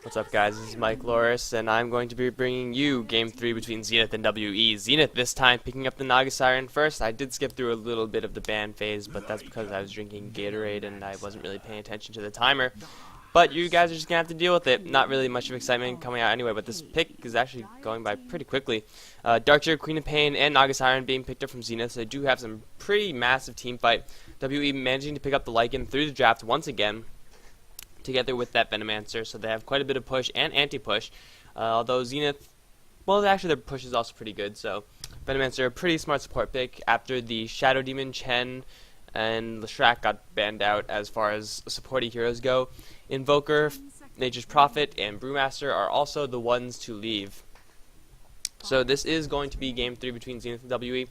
What's up, guys? This is Mike Loris, and I'm going to be bringing you Game 3 between Zenith and WE. Zenith this time picking up the Naga Siren first. I did skip through a little bit of the ban phase, but that's because I was drinking Gatorade and I wasn't really paying attention to the timer. But you guys are just going to have to deal with it. Not really much of excitement coming out anyway, but this pick is actually going by pretty quickly. Darkseer, Queen of Pain, and Naga Siren being picked up from Zenith, so they do have some pretty massive team fight. WE managing to pick up the Lycan through the draft once again, together with that Venomancer, so they have quite a bit of push and anti-push. Although Zenith, well, actually their push is also pretty good, so Venomancer, a pretty smart support pick after the Shadow Demon, Chen, and Leshrac got banned out as far as supporting heroes go. Invoker, Nature's Prophet, and Brewmaster are also the ones to leave. So this is going to be Game 3 between Zenith and WE.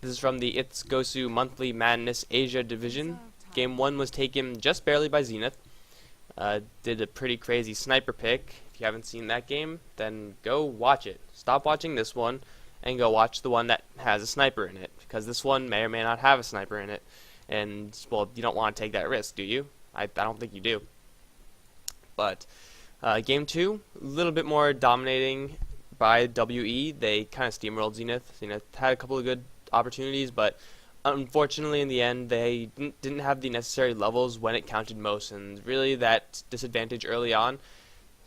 This is from the It's Gosu Monthly Madness Asia Division. Game 1 was taken just barely by Zenith. Did a pretty crazy sniper pick. If you haven't seen that game, then go watch it. Stop watching this one and go watch the one that has a sniper in it, because this one may or may not have a sniper in it. And, well, you don't want to take that risk, do you? I don't think you do. But Game 2, a little bit more dominating by WE. They kind of steamrolled Zenith. Zenith had a couple of good opportunities, but unfortunately, in the end, they didn't have the necessary levels when it counted most, and really that disadvantage early on,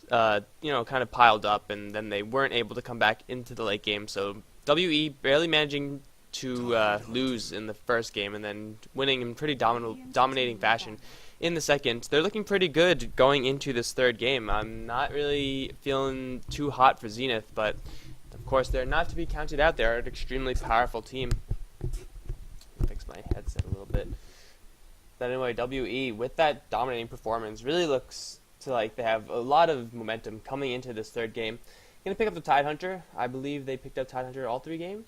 kind of piled up, and then they weren't able to come back into the late game. So WE barely managing to lose in the first game, and then winning in pretty dominating fashion in the second. They're looking pretty good going into this third game. I'm not really feeling too hot for Zenith, but of course they're not to be counted out. They're an extremely powerful team. Fix my headset a little bit. But anyway, WE, with that dominating performance, really looks to like they have a lot of momentum coming into this third game. Gonna pick up the Tidehunter. I believe they picked up Tidehunter all 3 games.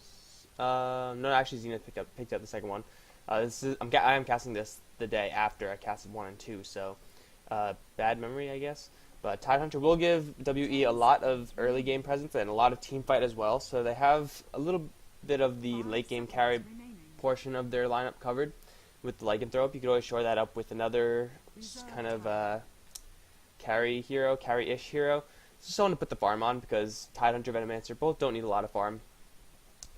No, actually Zenith picked up the second one. I am casting this the day after I casted 1 and 2, so bad memory, I guess. But Tidehunter will give WE a lot of early game presence and a lot of team fight as well. So they have a little bit of the late game carry portion of their lineup covered with the Lycan throw up. You could always shore that up with another kind of carry-ish hero. Just someone to put the farm on, because Tidehunter, Venomancer both don't need a lot of farm.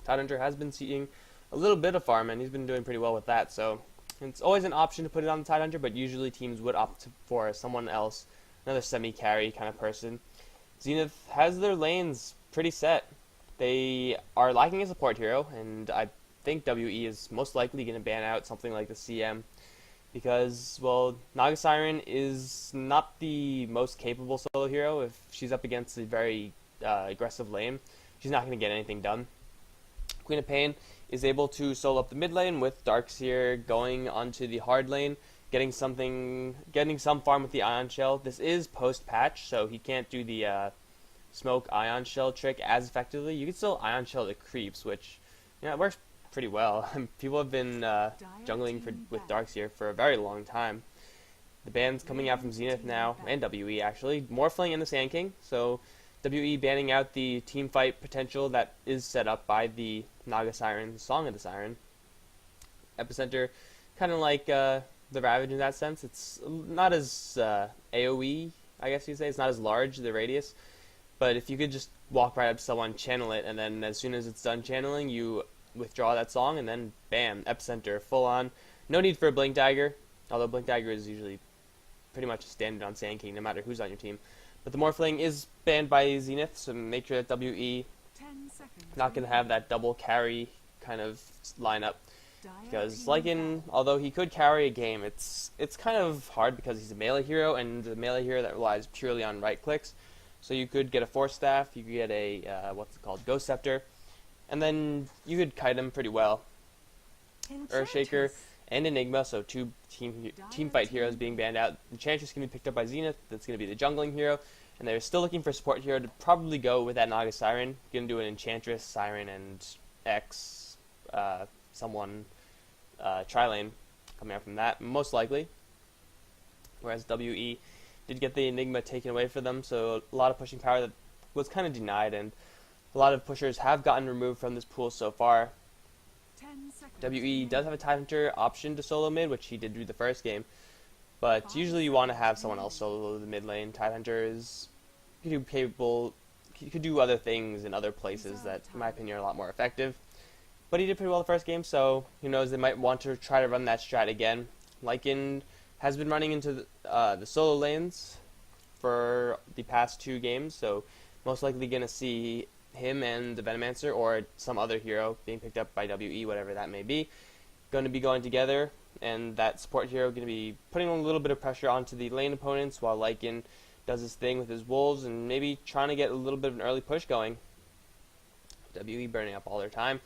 Tidehunter has been seeing a little bit of farm, and he's been doing pretty well with that, so it's always an option to put it on the Tidehunter, but usually teams would opt for someone else, another semi-carry kind of person. Zenith has their lanes pretty set. They are lacking a support hero, and I think WE is most likely going to ban out something like the CM, because, well, Naga Siren is not the most capable solo hero. If she's up against a very aggressive lane, she's not going to get anything done. Queen of Pain is able to solo up the mid lane, with Darkseer going onto the hard lane, getting some farm with the Ion Shell. This is post-patch, so he can't do the smoke Ion Shell trick as effectively. You can still Ion Shell the creeps, which, it works pretty well. People have been jungling with Darkseer for a very long time. The ban's coming out from Zenith now, and WE actually. Morphling and the Sand King, so WE banning out the team fight potential that is set up by the Naga Siren, Song of the Siren. Epicenter, kind of like the Ravage in that sense. It's not as AoE, I guess you'd say. It's not as large, the radius. But if you could just walk right up to someone, channel it, and then as soon as it's done channeling, you withdraw that song, and then bam, Epicenter, full on. No need for a Blink Dagger, although Blink Dagger is usually pretty much standard on Sand King, no matter who's on your team. But the Morphling is banned by Zenith, so make sure that WE not going to have that double carry kind of lineup. Because Lycan, although he could carry a game, it's kind of hard because he's a melee hero, and a melee hero that relies purely on right clicks. So you could get a Force Staff, you could get a, Ghost Scepter, and then you could kite him pretty well. Earthshaker and Enigma, so 2 team fight heroes being banned out. Enchantress can be picked up by Zenith, that's going to be the jungling hero, and they're still looking for a support hero to probably go with that Naga Siren. Going to do an Enchantress, Siren, and X, someone, tri-lane coming out from that, most likely. Whereas WE did get the Enigma taken away for them, so a lot of pushing power that was kind of denied, and a lot of pushers have gotten removed from this pool so far. WE does have a Tidehunter option to solo mid, which he did do the first game, but usually you want to have someone else solo the mid lane. Tidehunter is he could do other things in other places that, in my opinion, are a lot more effective. But he did pretty well the first game, so who knows, they might want to try to run that strat again. Lycan has been running into the solo lanes for the past 2 games, so most likely going to see him and the Venomancer or some other hero being picked up by WE, whatever that may be, going to be going together, and that support hero going to be putting a little bit of pressure onto the lane opponents while Lycan does his thing with his wolves and maybe trying to get a little bit of an early push going. WE burning up all their time.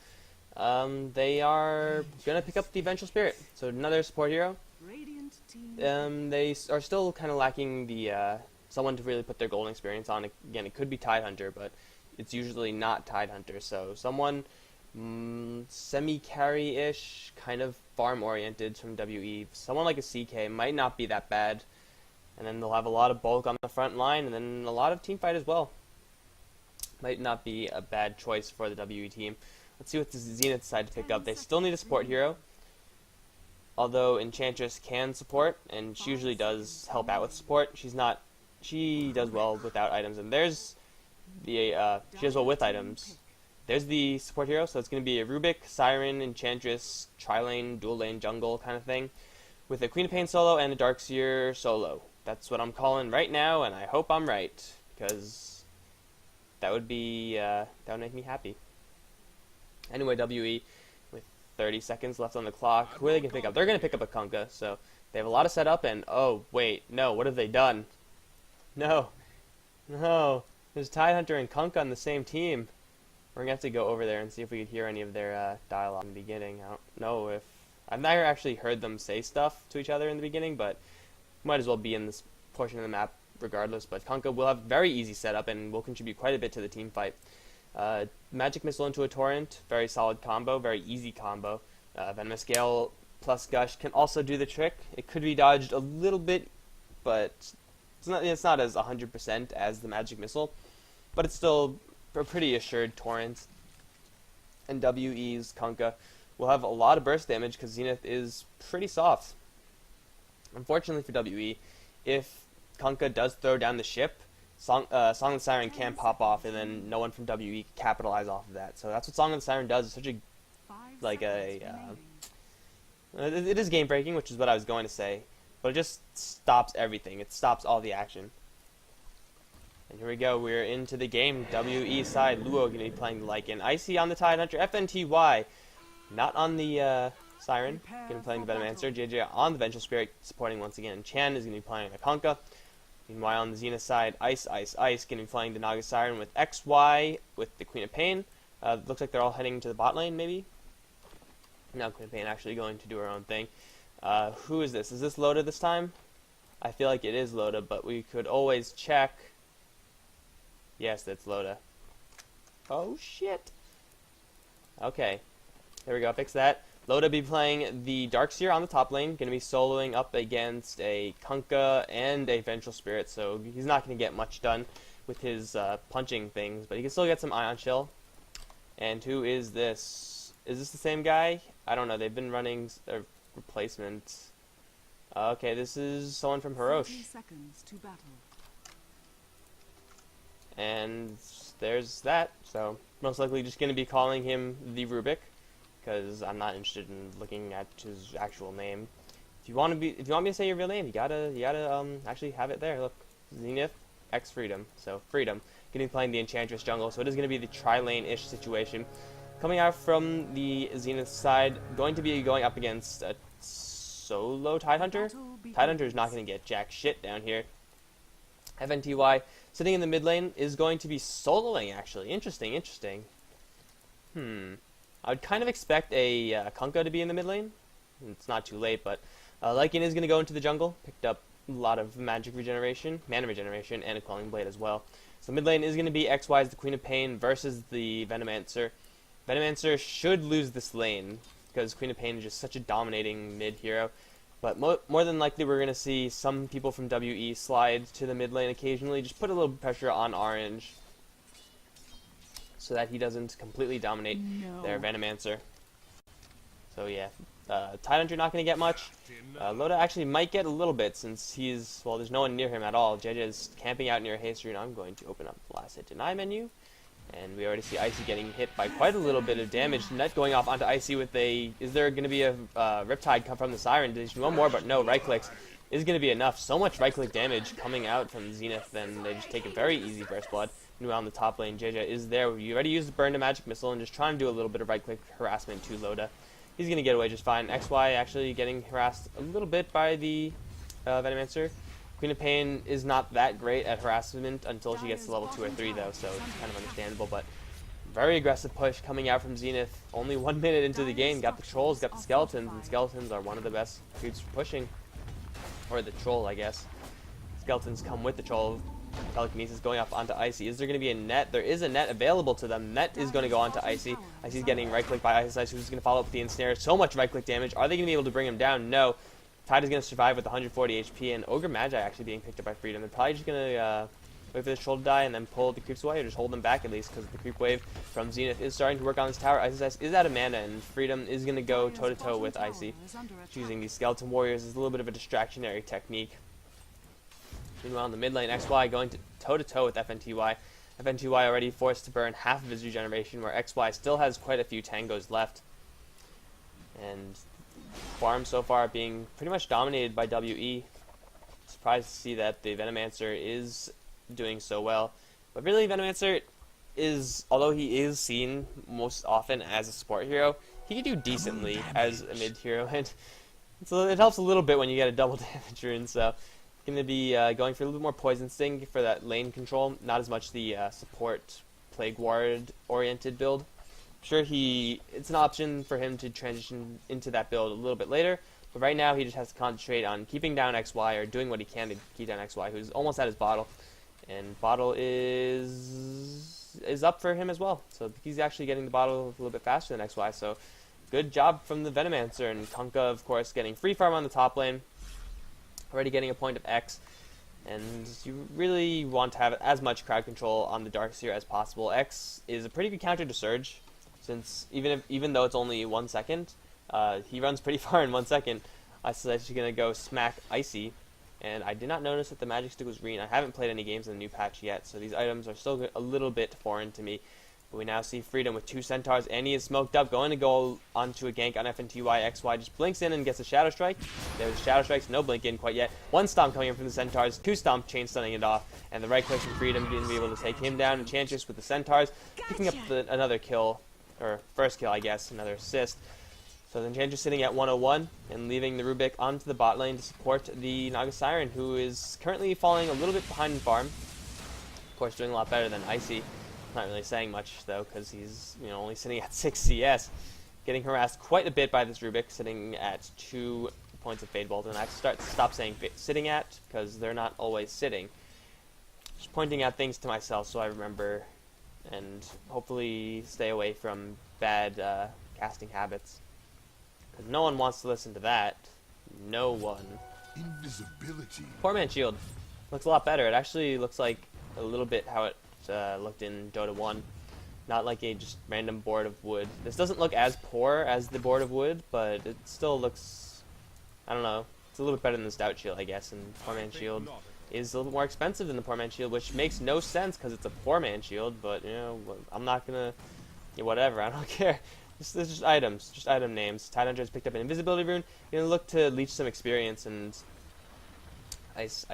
They are going to pick up the Vengeful Spirit, so another support hero. They are still kind of lacking the someone to really put their golden experience on. Again, it could be Tidehunter, but it's usually not Tidehunter, so someone semi-carry-ish, kind of farm-oriented from WE. Someone like a CK might not be that bad, and then they'll have a lot of bulk on the front line, and then a lot of team fight as well. Might not be a bad choice for the WE team. Let's see what the Zenith decide to pick up. They still need a support hero, although Enchantress can support, and she usually does help out with support. She does well without items, and there's the she does well with items. There's the support hero, so it's going to be a Rubik, Siren, Enchantress, tri-lane, dual lane, jungle kind of thing, with a Queen of Pain solo and a Darkseer solo. That's what I'm calling right now, and I hope I'm right, because that would make me happy. Anyway, WE, with 30 seconds left on the clock, who are they going to pick up? They're going to pick up a Kunkka, so they have a lot of setup, and oh, wait, no, what have they done? No, there's Tidehunter and Kunkka on the same team. We're going to have to go over there and see if we could hear any of their dialogue in the beginning. I don't know if... I've never actually heard them say stuff to each other in the beginning, but might as well be in this portion of the map regardless. But Kunkka will have very easy setup and will contribute quite a bit to the team fight. Magic Missile into a Torrent, very solid combo, very easy combo. Venomous Gale plus Gush can also do the trick. It could be dodged a little bit, but it's not as 100% as the Magic Missile, but it's still a pretty assured Torrent. And WE's Kunkka will have a lot of burst damage because Zenith is pretty soft. Unfortunately for WE, if Kunkka does throw down the ship, Song of the Siren can pop off, and then no one from WE can capitalize off of that. So that's what Song of the Siren does. It's such it is game breaking, which is what I was going to say, but it just stops everything. It stops all the action. And here we go. We're into the game. WE side, Luo going to be playing the Lycan. Icy on the Tidehunter. FNTY, not on the Siren. Going to be playing the Venomancer. JJ on the Vengeful Spirit, supporting once again. Chan is going to be playing the Kunkka. Meanwhile, on the Zenith side, Ice, going to be playing the Naga Siren with XY with the Queen of Pain. Looks like they're all heading to the bot lane, maybe. Now Queen of Pain actually going to do her own thing. Who is this? Is this Loda this time? I feel like it is Loda, but we could always check. Yes, that's Loda. Oh, shit. Okay. There we go. Fix that. Loda be playing the Darkseer on the top lane. Going to be soloing up against a Kunkka and a Vengeful Spirit, so he's not going to get much done with his punching things, but he can still get some Ion Chill. And who is this? Is this the same guy? I don't know. They've been running a replacement. Okay, this is someone from Hirosh. And there's that. So most likely just going to be calling him the Rubik, because I'm not interested in looking at his actual name. If you want me to say your real name, you gotta actually have it there. Look, Zenith X Freedom. So Freedom. Going to be playing the Enchantress jungle. So it is going to be the tri-lane-ish situation. Coming out from the Zenith side, going to be going up against a solo Tidehunter. Tidehunter is not going to get jack shit down here. FNTY sitting in the mid lane is going to be soloing, actually. Interesting. I would kind of expect a Kunkka to be in the mid lane. It's not too late, but Lycan is going to go into the jungle. Picked up a lot of magic regeneration, mana regeneration, and a Quelling Blade as well. So mid lane is going to be XY's the Queen of Pain versus the Venomancer. Venomancer should lose this lane because Queen of Pain is just such a dominating mid hero. But more than likely, we're going to see some people from WE slide to the mid lane occasionally. Just put a little pressure on Orange so that he doesn't completely dominate their Venomancer. So yeah, Tidehunter not going to get much. Loda actually might get a little bit since he's, well, there's no one near him at all. JJ is camping out near a haste rune. I'm going to open up the last hit deny menu. And we already see Icy getting hit by quite a little bit of damage. Net going off onto Icy with a, is there going to be a Riptide come from the Siren? There's one more, but no, right clicks is going to be enough. So much right click damage coming out from Zenith, and they just take a very easy first blood. Meanwhile, on the top lane, JJ is there. You already used the burn to magic missile and just trying to do a little bit of right click harassment to Loda. He's going to get away just fine. XY actually getting harassed a little bit by the Venomancer. Queen of Pain is not that great at harassment until she gets to level 2 or 3 though, so it's kind of understandable, but very aggressive push coming out from Zenith. Only 1 minute into the game, got the trolls, got the skeletons, and skeletons are one of the best creeps for pushing. Or the troll, I guess. Skeletons come with the troll. Telekinesis going off onto Icy. Is there going to be a net? There is a net available to them. Net is going to go onto Icy. Icy's getting right click by Icy, who's going to follow up with the ensnare. So much right click damage. Are they going to be able to bring him down? No. Tide is going to survive with 140 HP, and Ogre Magi actually being picked up by Freedom. They're probably just going to wait for this troll to die and then pull the creeps away, or just hold them back at least, because the creep wave from Zenith is starting to work on this tower. Icy is out of mana, and Freedom is going to go toe-to-toe with Icy. Choosing these Skeleton Warriors is a little bit of a distractionary technique. Meanwhile, in the mid lane, XY going toe-to-toe with FNTY. FNTY already forced to burn half of his regeneration, where XY still has quite a few tangos left. And farm so far being pretty much dominated by WE. Surprised to see that the Venomancer is doing so well. But really, Venomancer is, although he is seen most often as a support hero, he can do decently as a mid hero. And so it helps a little bit when you get a double damage rune. So going to be going for a little bit more Poison Sting for that lane control, not as much the support Plague Ward oriented build. Sure, it's an option for him to transition into that build a little bit later, but right now he just has to concentrate on keeping down XY, or doing what he can to keep down XY, who's almost at his bottle, and bottle is up for him as well. So he's actually getting the bottle a little bit faster than XY. So good job from the Venomancer, and Kunkka, of course, getting free farm on the top lane, already getting a point of X. And you really want to have as much crowd control on the Darkseer as possible. X is a pretty good counter to Surge, since even though it's only 1 second, he runs pretty far in 1 second. I said she's gonna go smack Icy, and I did not notice that the magic stick was green. I haven't played any games in the new patch yet, so these items are still a little bit foreign to me. But we now see Freedom with 2 centaurs, and he is smoked up, going to go onto a gank on FNTY. XY just blinks in and gets a Shadow Strike. There's Shadow Strikes, no blink in quite yet. 1 stomp coming in from the centaurs, 2 stomp, chain stunning it off, and the right click from Freedom going to be able to take him down. Enchantress with the centaurs, picking up another kill, or first kill, I guess, another assist. So the Enchantress sitting at 101 and leaving the Rubik onto the bot lane to support the Naga Siren, who is currently falling a little bit behind in farm. Of course, doing a lot better than Icy. Not really saying much though, because he's only sitting at 6 CS, getting harassed quite a bit by this Rubik, sitting at 2 points of Fade Bolt. And I have to stop saying sitting at, because they're not always sitting. Just pointing out things to myself so I remember, and hopefully stay away from bad casting habits. Because no one wants to listen to that. No one. Invisibility. Poor Man's Shield looks a lot better. It actually looks like a little bit how it looked in Dota 1. Not like a just random board of wood. This doesn't look as poor as the board of wood, but it still looks, I don't know, it's a little bit better than the Stout Shield, I guess. And Poor Man's Shield is a little bit more expensive than the Poor Man's Shield, which makes no sense because it's a Poor Man's Shield, but, I'm not gonna, whatever, I don't care. It's just items, just item names. Tidehunter has picked up an invisibility rune. You're gonna look to leech some experience, and Ice.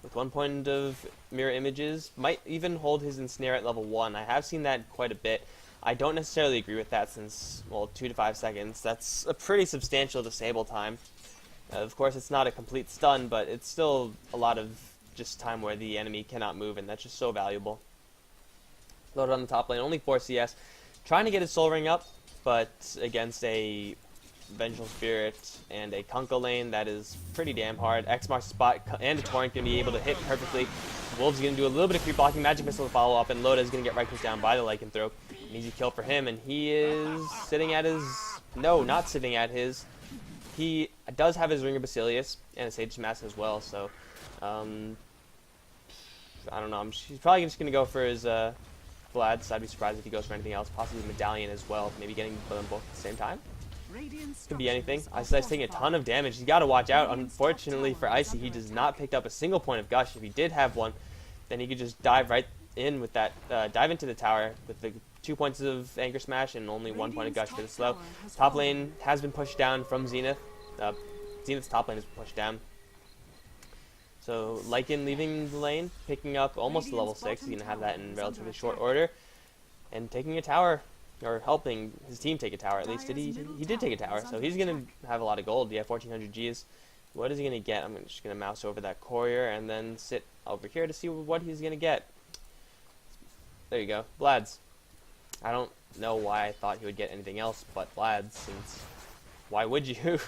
With 1 point of mirror images, might even hold his ensnare at level 1. I have seen that quite a bit. I don't necessarily agree with that since, well, 2 to 5 seconds. That's a pretty substantial disable time. Of course, it's not a complete stun, but it's still a lot of just time where the enemy cannot move, and that's just so valuable. Loaded on the top lane, only 4 CS. Trying to get his soul ring up, but against a Vengeful Spirit and a Kunkka lane, that is pretty damn hard. X marks the spot, and a Torrent going to be able to hit perfectly. Wolves going to do a little bit of creep blocking, magic missile to follow up, and Loda is going to get right clicked down by the Lycanthrope. An easy kill for him, and he is sitting at his, no, not sitting at his, he does have his Ring of Basilius and a Sage Mask as well, so I don't know, he's probably just going to go for his Vlad, so I'd be surprised if he goes for anything else, possibly Medallion as well, maybe getting them both at the same time. Could be anything. Icei's taking a ton of damage. He's got to watch out. Unfortunately for Icy, he does not pick up a single point of Gush. If he did have one, then he could just dive right in with that, dive into the tower with the 2 points of Anchor Smash and only 1 point of Gush for the slow. Top lane has been pushed down from Zenith. Zenith's top lane has been pushed down. So Lycan leaving the lane, picking up almost to level 6. He's going to have that in relatively short order. And taking a tower, or helping his team take a tower at least. He did take a tower, so he's going to have a lot of gold. Yeah, 1400 Gs. What is he going to get? I'm just going to mouse over that courier and then sit over here to see what he's going to get. There you go. Vlad's. I don't know why I thought he would get anything else but Vlad's, since why would you? It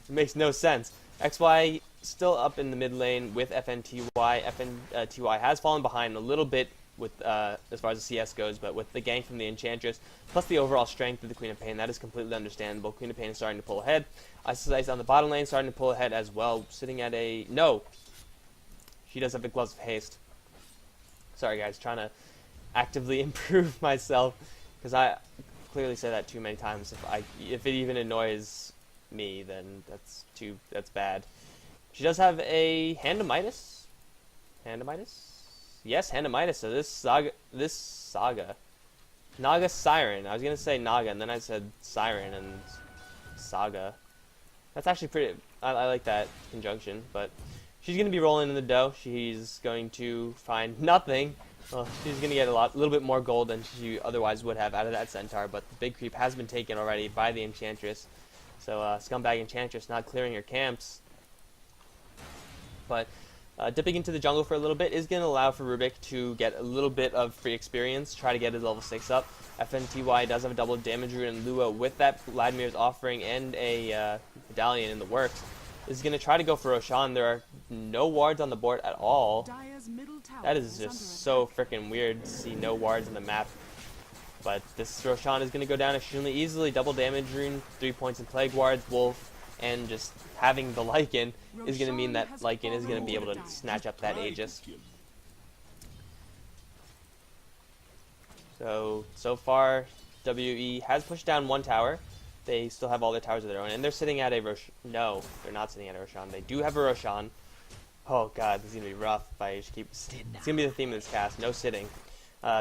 makes no sense. XY still up in the mid lane with FNTY. FNTY has fallen behind a little bit with as far as the CS goes, but with the gank from the Enchantress, plus the overall strength of the Queen of Pain, that is completely understandable. Queen of Pain is starting to pull ahead. Ice on the bottom lane starting to pull ahead as well, sitting at a... No! She does have the Gloves of Haste. Sorry guys, trying to actively improve myself, because I clearly say that too many times. If it even annoys me, then that's bad. She does have a Hand of Midas? Hand of Midas? Yes, Hand of Midas. So this saga, Naga Siren. I was gonna say Naga, and then I said Siren and Saga. That's actually pretty. I like that conjunction. But she's gonna be rolling in the dough. She's going to find nothing. Well, she's gonna get a little bit more gold than she otherwise would have out of that centaur. But the big creep has been taken already by the Enchantress. So scumbag Enchantress not clearing her camps. But dipping into the jungle for a little bit is going to allow for Rubik to get a little bit of free experience, try to get his level 6 up. FNTY does have a double damage rune in Lua with that Vladimir's offering and a medallion in the works. Is going to try to go for Roshan. There are no wards on the board at all. That is just so freaking weird to see no wards on the map. But this Roshan is going to go down extremely easily. Double damage rune, 3 points in Plague Wards, Wolf, and just having the Lycan is going to mean that Lycan is going to be able to snatch up that Aegis. So far, WE has pushed down one tower. They still have all their towers of their own, and they're sitting at a Roshan. No, they're not sitting at a Roshan. They do have a Roshan. Oh god, this is going to be rough if I just keep... It's going to be the theme of this cast, no sitting.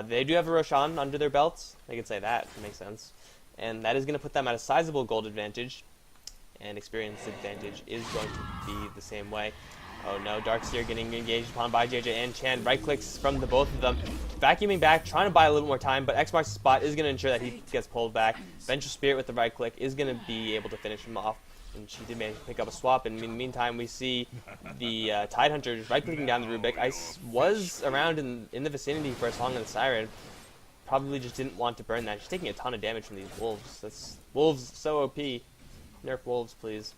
They do have a Roshan under their belts. I could say that. It makes sense. And that is going to put them at a sizable gold advantage. And experience advantage is going to be the same way. Oh no, Darkseer getting engaged upon by JJ and Chan. Right clicks from the both of them. Vacuuming back, trying to buy a little more time, but X marks the spot is going to ensure that he gets pulled back. Vengeful Spirit with the right click is going to be able to finish him off. And she did manage to pick up a swap. And in the meantime, we see the Tidehunter just right clicking down the Rubik. Ice was around in the vicinity for a Song of the Siren. Probably just didn't want to burn that. She's taking a ton of damage from these wolves. That's wolves so OP. Nerf wolves, please.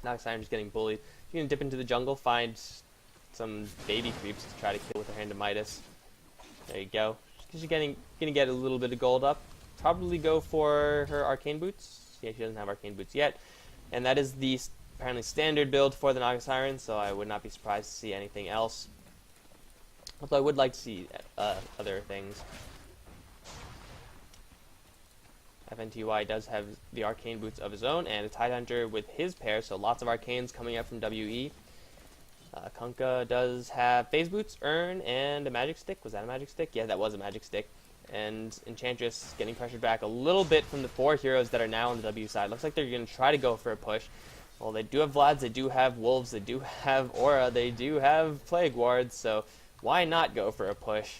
Now Siren's just getting bullied. She's gonna dip into the jungle, find some baby creeps to try to kill with her Hand of Midas. There you go. She's gonna get a little bit of gold up. Probably go for her Arcane Boots. Yeah, she doesn't have Arcane Boots yet. And that is the apparently standard build for the Naga Siren, so I would not be surprised to see anything else. Although I would like to see other things. FNTY does have the Arcane Boots of his own, and a Tidehunter with his pair, so lots of Arcanes coming up from WE. Kunkka does have Phase Boots, Urn, and a Magic Stick. Was that a Magic Stick? Yeah, that was a Magic Stick. And Enchantress getting pressured back a little bit from the 4 heroes that are now on the W side. Looks like they're going to try to go for a push. Well, they do have Vlads, they do have Wolves, they do have Aura, they do have Plague Wards, so why not go for a push?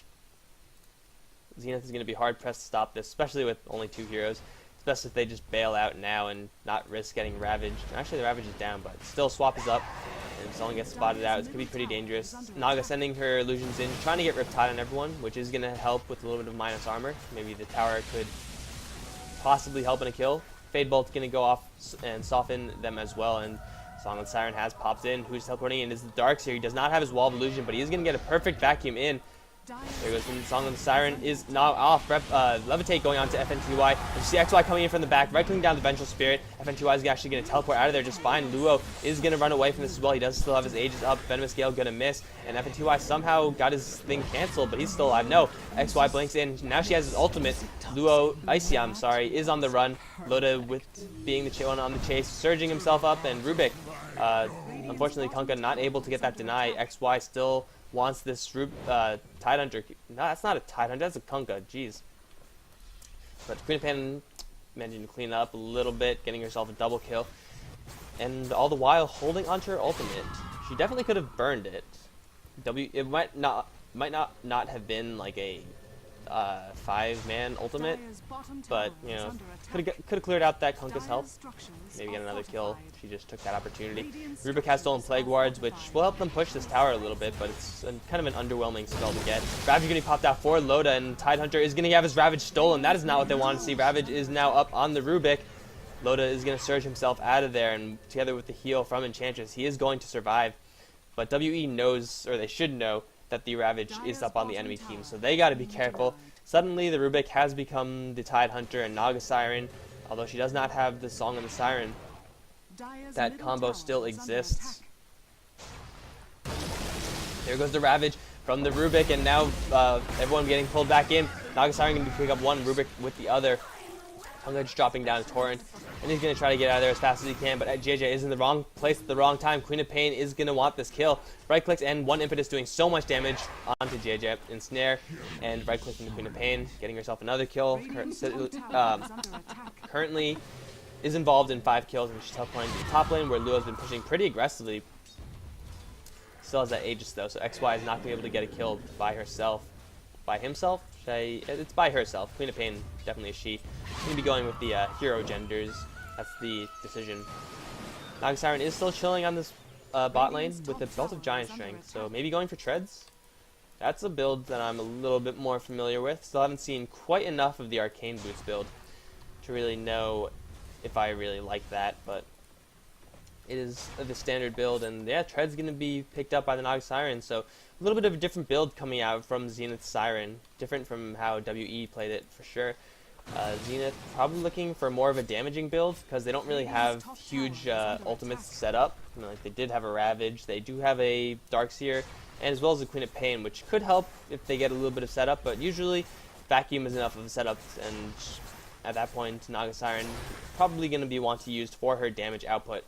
Zenith is going to be hard-pressed to stop this, especially with only 2 heroes. It's best if they just bail out now and not risk getting Ravaged. Actually, the Ravage is down, but still Swap is up, and if someone gets spotted out, it's going to be pretty dangerous. Naga sending her illusions in, trying to get Riptide on everyone, which is going to help with a little bit of minus armor. Maybe the tower could possibly help in a kill. Fade Bolt's going to go off and soften them as well, and Song of the Siren has popped in. Who's teleporting in is the Darkseer. He does not have his Wall of Illusion, but he is going to get a perfect vacuum in. There goes the Song of the Siren is now off. Levitate going on to FNTY. And you see XY coming in from the back, right clicking down the Vengeful Spirit. FNTY is actually going to teleport out of there just fine. Luo is going to run away from this as well. He does still have his Aegis up. Venomous Gale going to miss. And FNTY somehow got his thing canceled, but he's still alive. No, XY blinks in. Now she has his ultimate. Luo, Icy, I'm sorry, is on the run. Loda with being the one on the chase, surging himself up. And Rubik, unfortunately, Kunkka not able to get that deny. XY still wants this Tidehunter. No, that's not a Tidehunter, that's a Kunkka, jeez. But Queen of Pain managing to clean up a little bit, getting herself a double kill. And all the while holding onto her ultimate. She definitely could have burned it. It might not have been like a 5-man ultimate, but you know, could have cleared out that Kunkka's health. Maybe get another kill. She just took that opportunity. Rubik has stolen Plague Wards, which will help them push this tower a little bit, but it's kind of an underwhelming spell to get. Ravage getting popped out for Loda, and Tidehunter is going to have his Ravage stolen. That is not what they want to see. Ravage is now up on the Rubik. Loda is going to surge himself out of there, and together with the heal from Enchantress, he is going to survive. But WE knows, or they should know, that the Ravage is up on the enemy team, so they got to be careful. Suddenly, the Rubik has become the Tidehunter and Naga Siren, although she does not have the Song of the Siren. That combo still exists. There goes the Ravage from the Rubik, and now everyone getting pulled back in. Naga Siren going to pick up one, Rubik with the other. Kunkka just dropping down a Torrent, and he's going to try to get out of there as fast as he can, but JJ is in the wrong place at the wrong time. Queen of Pain is going to want this kill. Right clicks and one impetus doing so much damage onto JJ. Ensnare and right click into Queen of Pain, getting herself another kill. Currently is involved in 5 kills, and she's teleporting to the top lane where Luo's been pushing pretty aggressively. Still has that Aegis though, so XY is not going to be able to get a kill by herself. By himself? It's by herself. Queen of Pain definitely is she. She's going to be going with the hero genders. That's the decision. Naga Siren is still chilling on this bot lane with a Belt of Giant Strength, so maybe going for treads? That's a build that I'm a little bit more familiar with. Still haven't seen quite enough of the Arcane Boots build to really know if I really like that, but it is the standard build, and yeah, tread's going to be picked up by the Naga Siren, so a little bit of a different build coming out from Zenith Siren, different from how WE played it for sure. Zenith probably looking for more of a damaging build because they don't really have huge ultimates set up. You know, like they did have a Ravage, they do have a Darkseer, and as well as a Queen of Pain, which could help if they get a little bit of setup, but usually Vacuum is enough of a setup, and at that point Naga Siren probably going to be want to used for her damage output.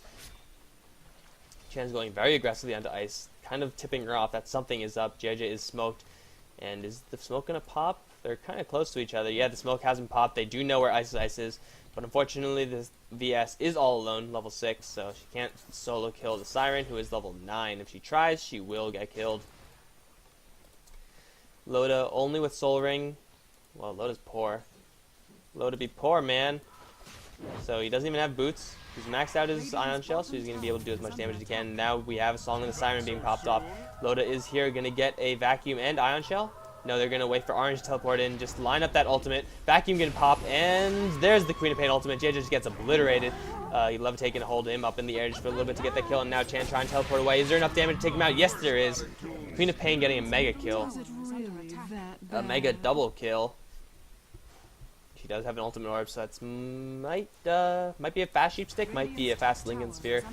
Chan's going very aggressively onto ice, kind of tipping her off that something is up. JJ is smoked, and is the smoke going to pop? They're kind of close to each other. Yeah, the smoke hasn't popped. They do know where Ice is, but unfortunately this VS is all alone, level 6, so she can't solo kill the Siren, who is level 9. If she tries, she will get killed. Loda only with Soul Ring. Well, Loda's poor. Loda be poor, man. So he doesn't even have boots. He's maxed out his Ion Shell, so he's going to be able to do as much damage as he can. Now we have a Song of the Siren being popped off. Loda is here, going to get a Vacuum and Ion Shell. No, they're going to wait for Orange to teleport in, just line up that ultimate. Vacuum going to pop, and there's the Queen of Pain ultimate. JJ just gets obliterated. Levitate going to hold him up in the air just for a little bit to get that kill, and now Chan trying to teleport away. Is there enough damage to take him out? Yes, there is. Queen of Pain getting a mega kill. A mega double kill. She does have an ultimate orb, so that's might be a fast sheep stick, might be a fast Lincoln Sphere.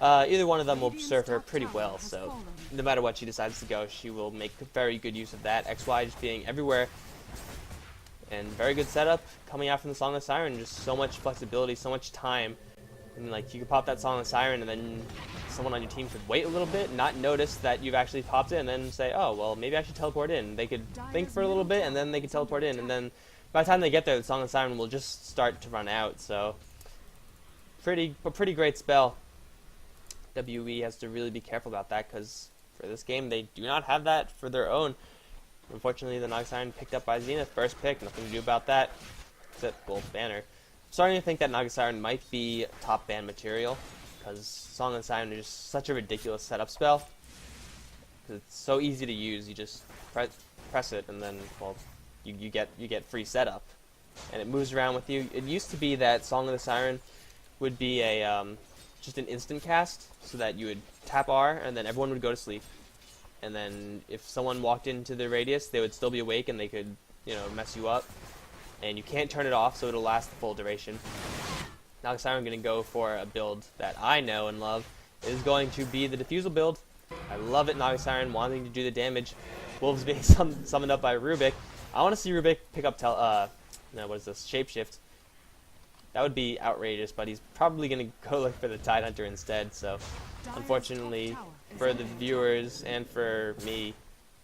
Either one of them will serve her pretty well, so no matter what she decides to go, she will make very good use of that. XY just being everywhere, and very good setup coming out from the Song of the Siren. Just so much flexibility, so much time. And like you could pop that Song of the Siren, and then someone on your team could wait a little bit, not notice that you've actually popped it, and then say, oh well, maybe I should teleport in. They could think for a little bit, and then they could teleport in, and then by the time they get there, the Song of the Siren will just start to run out. So pretty great spell. WE has to really be careful about that, because for this game they do not have that for their own. Unfortunately, the Naga Siren picked up by Zenith, first pick, nothing to do about that except both banner. I'm starting to think that Naga Siren might be top ban material, because Song of the Siren is just such a ridiculous setup spell. Because it's so easy to use, you just press it, and then well, you get free setup, and it moves around with you. It used to be that Song of the Siren would be a just an instant cast, so that you would tap R and then everyone would go to sleep. and then if someone walked into the radius, they would still be awake and they could, you know, mess you up. And you can't turn it off, so it'll last the full duration. Now, I'm going to go for a build that I know and love. It is going to be the Diffusal build. I love it, Naga Siren wanting to do the damage. Wolves being summoned up by Rubik. I want to see Rubik pick up what is this? Shapeshift. That would be outrageous, but he's probably going to go look for the Tidehunter instead. So, unfortunately, for the viewers and for me,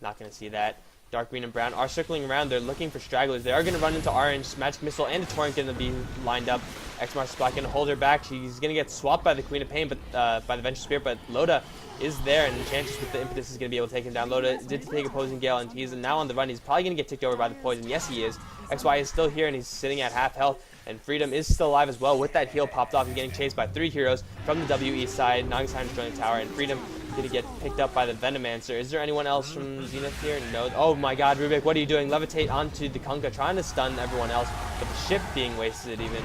not going to see that. Dark Green and Brown are circling around. They're looking for stragglers. They are going to run into Orange. Magic Missile and a Torrent going to be lined up. X-Mars Spot going to hold her back. She's going to get swapped by the Queen of Pain, but by the Venture Spirit. But Loda is there, and Enchantress with the Impetus is going to be able to take him down. Loda did take Opposing Gale, and he's now on the run. He's probably going to get ticked over by the poison. Yes, he is. XY is still here, and he's sitting at half health. And Freedom is still alive as well with that heal popped off and getting chased by 3 heroes from the WE side. Naga Siren joining the tower, and Freedom going to get picked up by the Venomancer. Is there anyone else from Zenith here? No. Oh my god, Rubik, what are you doing? Levitate onto the Kunkka, trying to stun everyone else, but the ship being wasted even.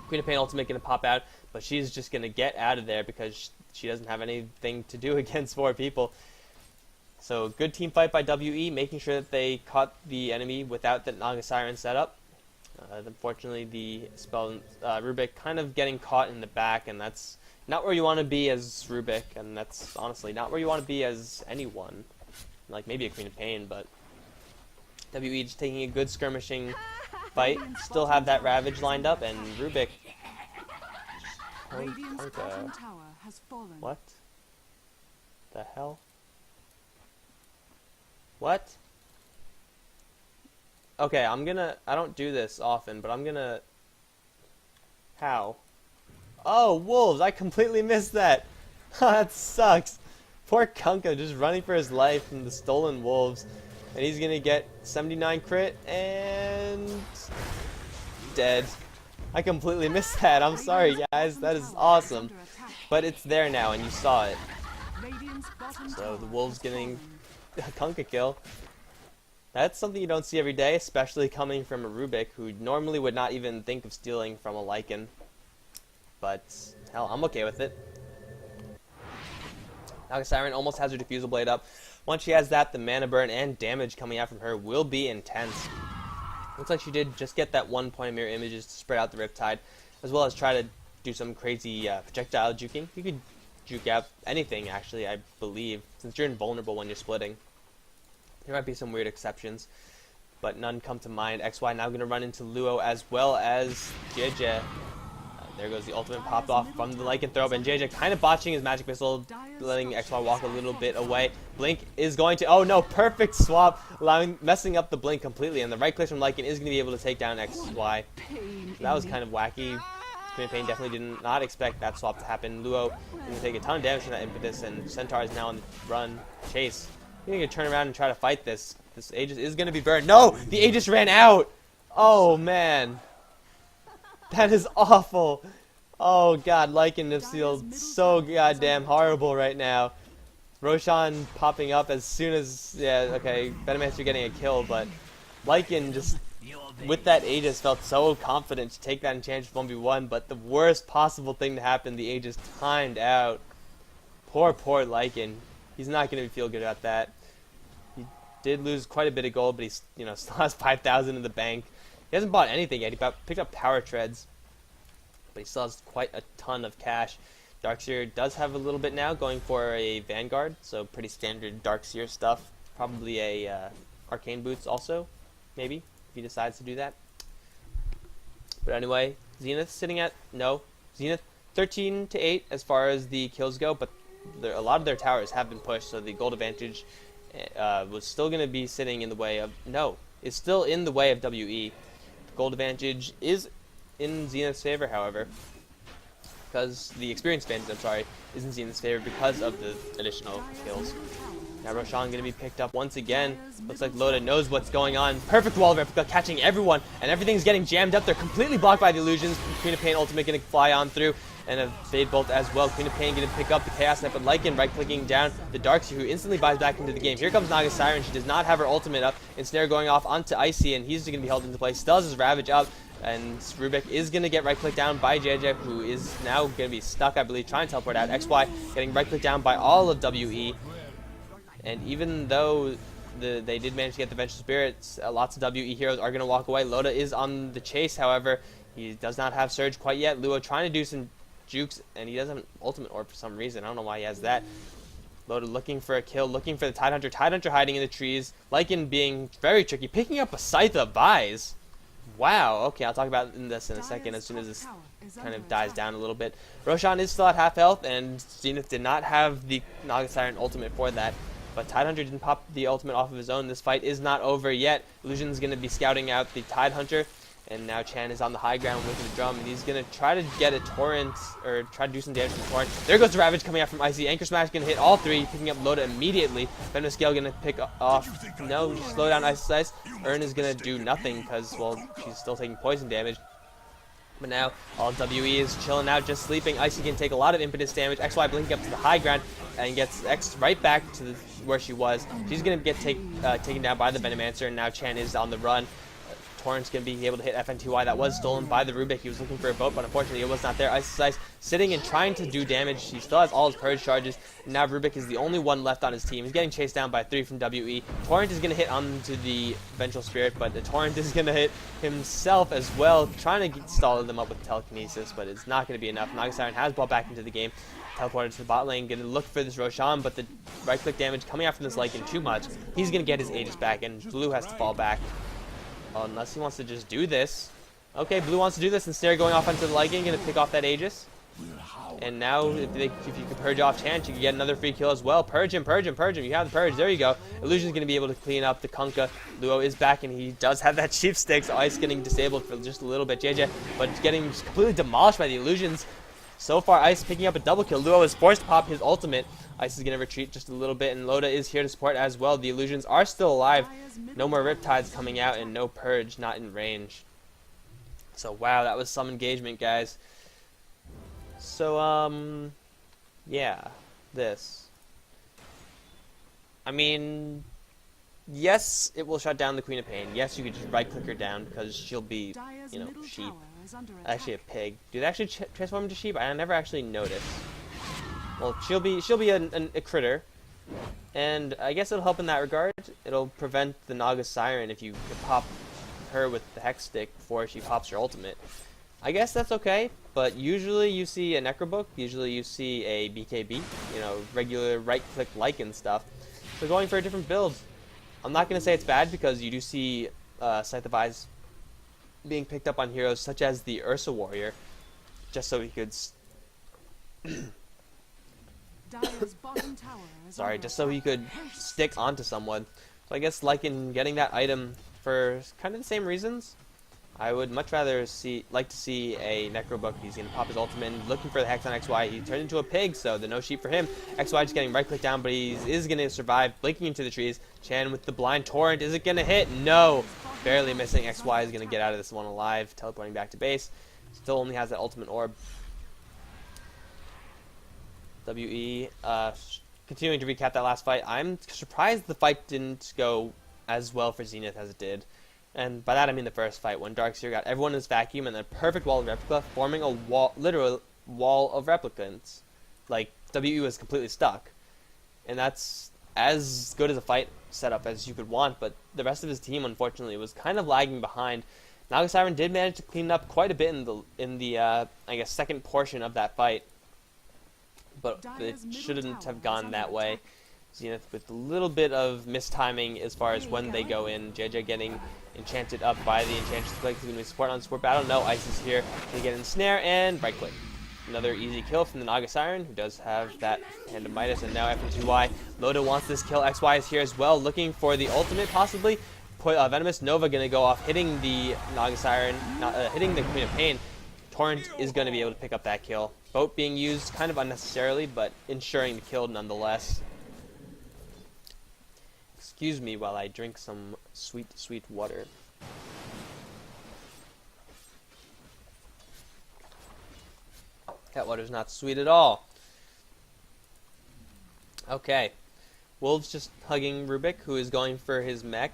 Queen of Pain ultimate going to pop out, but she's just going to get out of there because she doesn't have anything to do against 4 people. So good team fight by WE, making sure that they caught the enemy without the Naga Siren setup. Unfortunately, the spell Rubik kind of getting caught in the back, and that's not where you want to be as Rubik, and that's honestly not where you want to be as anyone. Like maybe a Queen of Pain, but WE just taking a good skirmishing fight. Still have that Ravage lined up, and Rubik. What? The hell? What? Okay, I don't do this often, but I'm gonna... How? Oh, wolves! I completely missed that! That sucks! Poor Kunkka just running for his life from the stolen wolves. And he's gonna get 79 crit, and... dead. I completely missed that. I'm sorry, guys. That is awesome. But it's there now, and you saw it. So, the wolves getting a Kunkka kill. That's something you don't see every day, especially coming from a Rubik, who normally would not even think of stealing from a Lycan. But, hell, I'm okay with it. Naga Siren almost has her Diffusal Blade up. Once she has that, the mana burn and damage coming out from her will be intense. Looks like she did just get that 1 point of mirror images to spread out the Riptide, as well as try to do some crazy projectile juking. You could juke out anything, actually, I believe, since you're invulnerable when you're splitting. There might be some weird exceptions, but none come to mind. XY now going to run into Luo as well as JJ. There goes the ultimate popped off from the Lycanthrope, and JJ kind of botching his Magic Missile, letting XY walk a little bit away. Blink is going to, oh no, perfect swap, messing up the Blink completely, and the right click from Lycan is going to be able to take down XY. So that was kind of wacky. Queen of Pain definitely did not expect that swap to happen. Luo going to take a ton of damage from that Impetus, and Centaur is now on the run. Chase. He's going to turn around and try to fight this. This Aegis is going to be burned. No! The Aegis ran out! Oh, man. That is awful. Oh, God. Lycan just feels so goddamn horrible right now. Roshan popping up as soon as... Yeah, okay. Venomancer getting a kill, but Lycan just... with that Aegis felt so confident to take that Enchantress 1v1, but the worst possible thing to happen, the Aegis timed out. Poor Lycan. He's not going to feel good about that. He did lose quite a bit of gold, but he's, still has 5,000 in the bank. He hasn't bought anything yet. He picked up Power Treads, but he still has quite a ton of cash. Darkseer does have a little bit now, going for a Vanguard, so pretty standard Darkseer stuff. Probably a Arcane Boots also, maybe, if he decides to do that. But anyway, Zenith sitting at, Zenith 13 to 8 as far as the kills go, but a lot of their towers have been pushed, so the gold advantage was still going to be sitting in the way of... it's still in the way of WE. Gold advantage is in Zenith's favor, however, because the experience advantage, is in Zenith's favor because of the additional kills. Now Roshan going to be picked up once again. Looks like Loda knows what's going on. Perfect wall of replica catching everyone, and everything's getting jammed up. They're completely blocked by the illusions. Queen of Pain ultimate going to fly on through, and a Fade Bolt as well. Queen of Pain going to pick up the Chaos Knight, but Lycan right-clicking down the Darkseer, who instantly buys back into the game. Here comes Naga Siren. She does not have her ultimate up. Ensnare going off onto Icy, and he's going to be held into place. Still has his Ravage up, and Rubik is going to get right-clicked down by JJ, who is now going to be stuck, I believe, trying to teleport out. XY getting right-clicked down by all of WE. And even though they did manage to get the Vengeful Spirits, lots of WE heroes are going to walk away. Loda is on the chase, however. He does not have Surge quite yet. Luo trying to do some jukes, and he doesn't have an Ultimate Orb for some reason. I don't know why he has that. Loda looking for a kill, looking for the Tidehunter. Tidehunter hiding in the trees. Lycan being very tricky, picking up a Scythe of Vise. Wow, okay, I'll talk about this in a second as soon as this kind of dies down a little bit. Roshan is still at half health, and Zenith did not have the Naga Siren ultimate for that. But Tidehunter didn't pop the ultimate off of his own. This fight is not over yet. Illusion's going to be scouting out the Tidehunter. And now Chan is on the high ground with the drum. And he's going to try to get a Torrent, or try to do some damage from Torrent. There goes the Ravage coming out from Icy. Anchor Smash going to hit all three, picking up Loda immediately. Venomous Gale going to pick off. No, slow down Ice. Urn is going to do nothing because, well, she's still taking poison damage. But now all WE is chilling out, just sleeping. Icy can take a lot of impetus damage. XY blinking up to the high ground and gets X right back to where she was. She's going to get taken down by the Venomancer, and now Chan is on the run. Torrent's going to be able to hit FNTY. That was stolen by the Rubik. He was looking for a boat, but unfortunately it was not there. Ice sitting and trying to do damage. He still has all his Purge charges. And now Rubik is the only one left on his team. He's getting chased down by 3 from WE. Torrent is going to hit onto the Vengeful Spirit, but the Torrent is going to hit himself as well, trying to stall them up with telekinesis, but it's not going to be enough. Naga Siren has ball back into the game. Teleported to the bot lane, going to look for this Roshan, but the right-click damage coming out from this Lycan too much. He's going to get his Aegis back, and Blue has to fall back. Unless he wants to just do this. Okay, Blue wants to do this instead of going off onto the Lycan, going to pick off that Aegis. And now, if you can purge off Chance, you can get another free kill as well. Purge him. You have the purge. There you go. Illusion's going to be able to clean up the Kunkka. Luo is back, and he does have that Sheep Stick, so Ice getting disabled for just a little bit. JJ, but getting completely demolished by the Illusions. So far, Ice picking up a double kill. Luo is forced to pop his ultimate. Ice is going to retreat just a little bit, and Loda is here to support as well. The Illusions are still alive. No more Riptides coming out, and no Purge, not in range. So, wow, that was some engagement, guys. So, yeah, this. I mean, yes, it will shut down the Queen of Pain. Yes, you could just right-click her down because she'll be, you know, sheep. Actually, a pig. Do they actually transform into sheep? I never actually noticed. Well, she'll be a critter, and I guess it'll help in that regard. It'll prevent the Naga Siren if you could pop her with the Hex Stick before she pops her ultimate. I guess that's okay, but usually you see a Necrobook, usually you see a BKB, you know, regular right-click Lycan stuff. So going for a different build. I'm not going to say it's bad because you do see Scythe of Eyes being picked up on heroes such as the Ursa Warrior, just so he could... Sorry, just so he could stick onto someone. So I guess Lycan getting that item for kind of the same reasons. I would much rather like to see a Necrobook. He's going to pop his ultimate, looking for the Hex on XY. He turned into a pig, so the no sheep for him. XY just getting right-click down, but he is going to survive, blinking into the trees. Chan with the blind Torrent. Is it going to hit? No. Barely missing. XY is going to get out of this one alive, teleporting back to base. Still only has that ultimate orb. WE, continuing to recap that last fight, I'm surprised the fight didn't go as well for Zenith as it did. And by that I mean the first fight, when Darkseer got everyone in his vacuum and a perfect wall of replica, forming a wall, literal wall of replicants. Like, WE was completely stuck. And that's as good as a fight setup as you could want, but the rest of his team, unfortunately, was kind of lagging behind. Naga Siren did manage to clean up quite a bit in the I guess, second portion of that fight. But it shouldn't have gone that way. Zenith with a little bit of mistiming as far as when they go in. JJ getting enchanted up by the Enchantress Blake. He's going to be support on the support battle. No, Ice is here. They get in snare and right click. Another easy kill from the Naga Siren, who does have that Hand of Midas, and now F2Y. Loda wants this kill. XY is here as well, looking for the ultimate possibly. Venomous Nova going to go off, hitting the Naga Siren, hitting the Queen of Pain. Torrent is going to be able to pick up that kill. Boat being used kind of unnecessarily, but ensuring the kill nonetheless. Excuse me while I drink some sweet, sweet water. That water's not sweet at all. Okay. Wolves just hugging Rubik, who is going for his mech.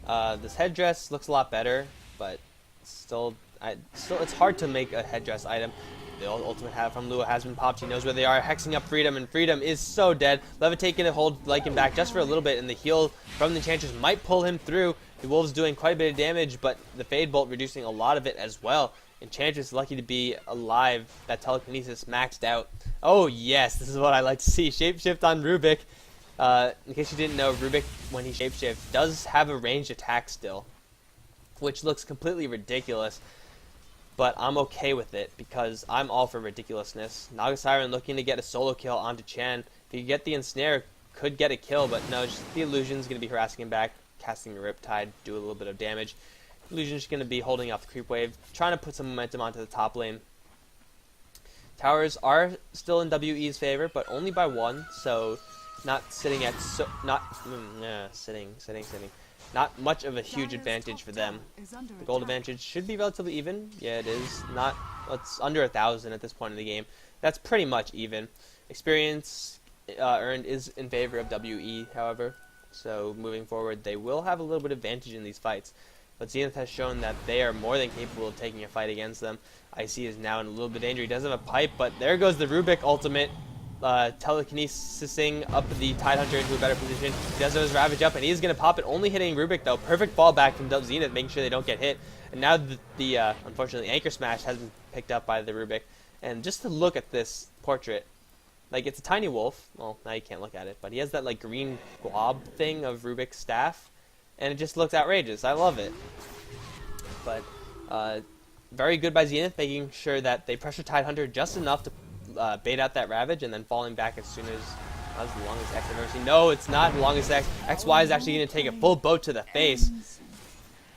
This headdress looks a lot better, but still it's hard to make a headdress item. The ultimate from Lua has been popped. He knows where they are, hexing up Freedom, and Freedom is so dead. Levitate gonna hold Lycan back just for a little bit, and the heal from the Enchantress might pull him through. The Wolves doing quite a bit of damage, but the Fade Bolt reducing a lot of it as well. Enchantress lucky to be alive. That telekinesis maxed out. Oh yes, this is what I like to see. Shapeshift on Rubik. In case you didn't know, Rubik, when he shapeshifts, does have a ranged attack still, which looks completely ridiculous. But I'm okay with it because I'm all for ridiculousness. Naga Siren looking to get a solo kill onto Chan. If you get the ensnare, could get a kill, but no, just the Illusion's going to be harassing him back, casting the Riptide, do a little bit of damage. Illusion's going to be holding off the creep wave, trying to put some momentum onto the top lane. Towers are still in WE's favor, but only by 1, so not sitting at sitting. Not much of a huge advantage for them. The gold advantage should be relatively even. Yeah, it is. Not, it's under 1,000 at this point in the game. That's pretty much even. Experience earned is in favor of WE, however. So moving forward, they will have a little bit of advantage in these fights. But Zenith has shown that they are more than capable of taking a fight against them. IC is now in a little bit of danger. He does have a pipe, but there goes the Rubik ultimate. Telekinesising up the Tidehunter into a better position. He does his Ravage up, and he's going to pop it, only hitting Rubik though. Perfect fallback from Zenith, making sure they don't get hit. And now the unfortunately, Anchor Smash has been picked up by the Rubik. And just to look at this portrait, like, it's a tiny wolf. Well, now you can't look at it, but he has that like green glob thing of Rubik's staff, and it just looks outrageous. I love it. But very good by Zenith, making sure that they pressure Tidehunter just enough to bait out that Ravage, and then falling back as soon as... That was the longest X I've ever seen. No, it's not the longest X. XY is actually going to take a full boat to the face.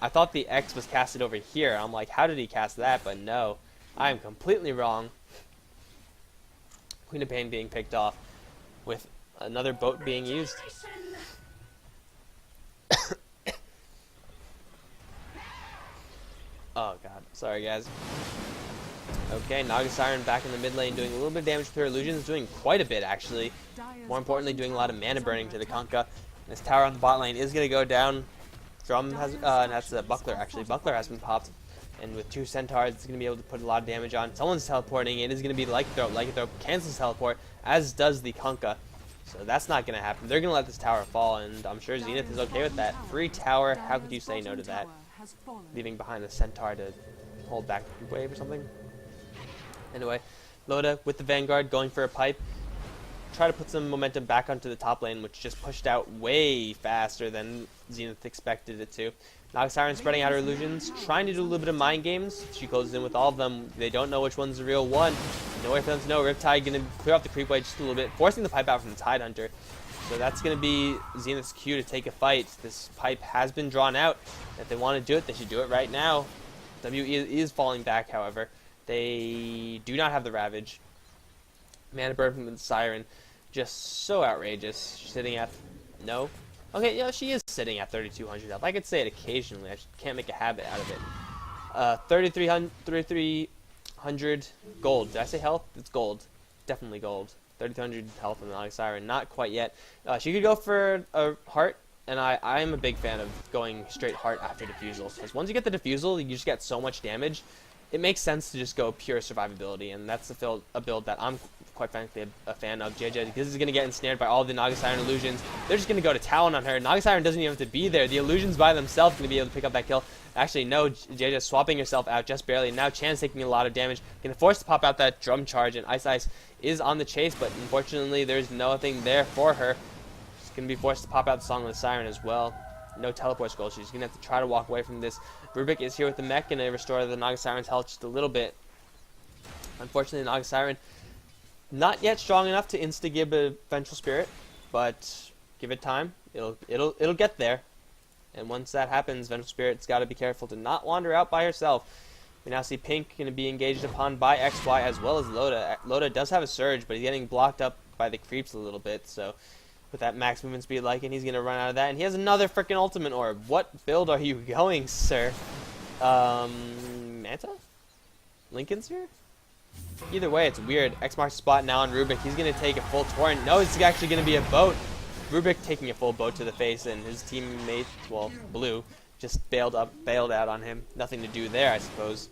I thought the X was casted over here. I'm like, how did he cast that? But no, I am completely wrong. Queen of Pain being picked off with another boat being used. Oh god, sorry guys. Okay, Naga Siren back in the mid lane doing a little bit of damage with her illusions, doing quite a bit actually. More importantly, doing a lot of mana burning to the Kunkka. This tower on the bot lane is going to go down. Drum has, and that's Buckler actually. Buckler has been popped, and with 2 Centaurs, it's going to be able to put a lot of damage on. Someone's teleporting. It is going to be Lycanthrope cancels teleport, as does the Kunkka. So that's not going to happen. They're going to let this tower fall, and I'm sure Zenith is okay with that. Free tower, how could you say no to that? Leaving behind a Centaur to hold back the wave or something. Anyway, Loda with the Vanguard going for a pipe. Try to put some momentum back onto the top lane, which just pushed out way faster than Zenith expected it to. Naga Siren spreading out her illusions, trying to do a little bit of mind games. She closes in with all of them. They don't know which one's the real one. No way for them to know. Riptide going to clear off the creep wave just a little bit, forcing the pipe out from the Tidehunter. So that's going to be Zenith's cue to take a fight. This pipe has been drawn out. If they want to do it, they should do it right now. WE is falling back, however. They do not have the Ravage. Mana burn from the Siren. Just so outrageous. She's sitting at... No? Okay, yeah, she is sitting at 3,200 health. I could say it occasionally. I can't make a habit out of it. 3,300 gold. Did I say health? It's gold. Definitely gold. 3,200 health on the Naga Siren. Not quite yet. She could go for a heart, and I'm a big fan of going straight heart after defusal. Because once you get the defusal, you just get so much damage. It makes sense to just go pure survivability, and that's a build that I'm quite frankly a fan of. JJ, because he's going to get ensnared by all the Naga Siren illusions. They're just going to go to town on her. Naga Siren doesn't even have to be there. The illusions by themselves going to be able to pick up that kill. Actually, no, JJ swapping herself out just barely. Now Chan's taking a lot of damage. Going to force to pop out that drum charge, and Ice is on the chase, but unfortunately there's nothing there for her. She's going to be forced to pop out the Song of the Siren as well. No teleport scroll. She's going to have to try to walk away from this. Rubik is here with the mech, and they restore the Naga Siren's health just a little bit. Unfortunately, the Naga Siren not yet strong enough to insta-gib a Vengeful Spirit, but give it time. It'll get there. And once that happens, Vengeful Spirit's got to be careful to not wander out by herself. We now see Pink going to be engaged upon by XY as well as Loda. Loda does have a surge, but he's getting blocked up by the creeps a little bit, so with that max movement speed Lycan, he's going to run out of that. And he has another freaking ultimate orb. What build are you going, sir? Manta? Lincoln's here? Either way, it's weird. X marks the spot now on Rubik. He's going to take a full torrent. No, it's actually going to be a boat. Rubik taking a full boat to the face, and his teammate, well, Blue, just bailed out on him. Nothing to do there, I suppose.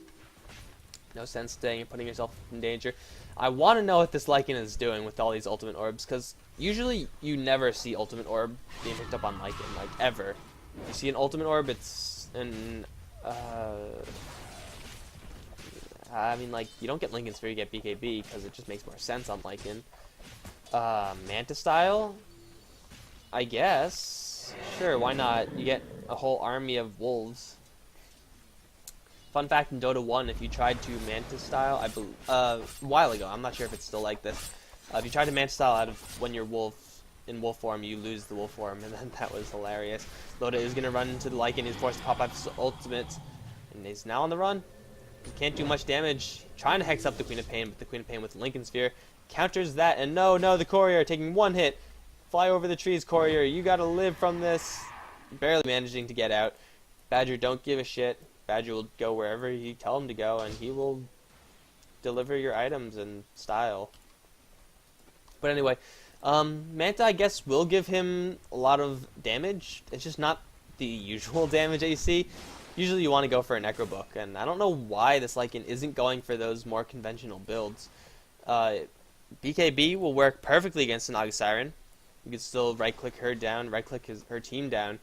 No sense staying and putting yourself in danger. I want to know what this Lycan is doing with all these ultimate orbs, because usually you never see ultimate orb being picked up on Lycan, like ever. If you see an ultimate orb, it's an I mean, like, you don't get Lincoln Sphere, you get BKB, because it just makes more sense on Lycan. Manta style? I guess. Sure, why not? You get a whole army of wolves. Fun fact, in Dota 1, if you tried to Manta style, I believe, a while ago, I'm not sure if it's still like this, if you tried to Manta style out of when you're in wolf form, you lose the wolf form, and then that was hilarious. Dota is going to run into the Lycan, he's forced to pop out his ultimate, and he's now on the run. He can't do much damage, trying to hex up the Queen of Pain, but the Queen of Pain with the Lincoln Sphere counters that, and no, the Courier taking one hit. Fly over the trees, Courier, you gotta live from this. Barely managing to get out. Badger, don't give a shit. Badger will go wherever you tell him to go, and he will deliver your items in style. But anyway, Manta, I guess, will give him a lot of damage. It's just not the usual damage that you see. Usually you want to go for a Necro Book, and I don't know why this Lycan isn't going for those more conventional builds. BKB will work perfectly against the Naga Siren. You can still right-click her down, right-click her team down.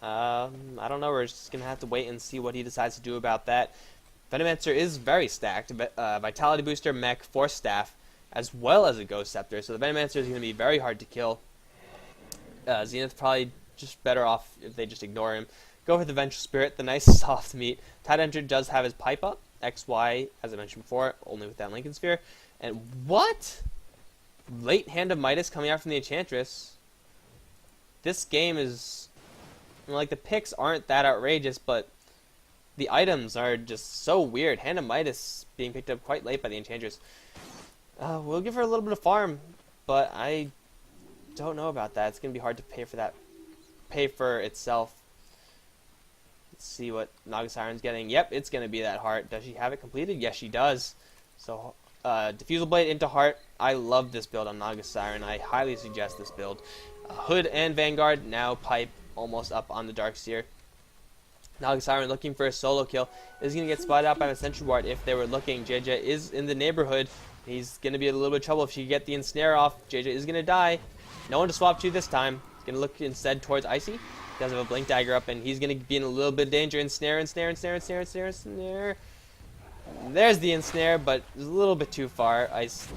I don't know, we're just going to have to wait and see what he decides to do about that. Venomancer is very stacked. Vitality Booster, Mech, Force Staff, as well as a Ghost Scepter, so the Venomancer is going to be very hard to kill. Zenith probably just better off if they just ignore him. Go for the Vengeful Spirit, the nice soft meat. Tide Enter does have his pipe up, XY, as I mentioned before, only with that Lincoln Sphere. And what? Late Hand of Midas coming out from the Enchantress. This game is, like, the picks aren't that outrageous, but the items are just so weird. Hand of Midas being picked up quite late by the Enchantress. We'll give her a little bit of farm, but I don't know about that. It's going to be hard to pay for itself. Let's see what Naga Siren's getting. Yep, it's going to be that heart. Does she have it completed? Yes, she does. So, Diffusal Blade into heart. I love this build on Naga Siren. I highly suggest this build. Hood and Vanguard, now pipe almost up on the Darkseer. Naga Siren looking for a solo kill. Is going to get spotted out by the Sentry Ward if they were looking. JJ is in the neighborhood. He's going to be a little bit of trouble if she can get the ensnare off. JJ is going to die. No one to swap to this time. He's going to look instead towards Icy. He does have a Blink Dagger up, and he's going to be in a little bit of danger. Ensnare. There's the ensnare, but it's a little bit too far. Ice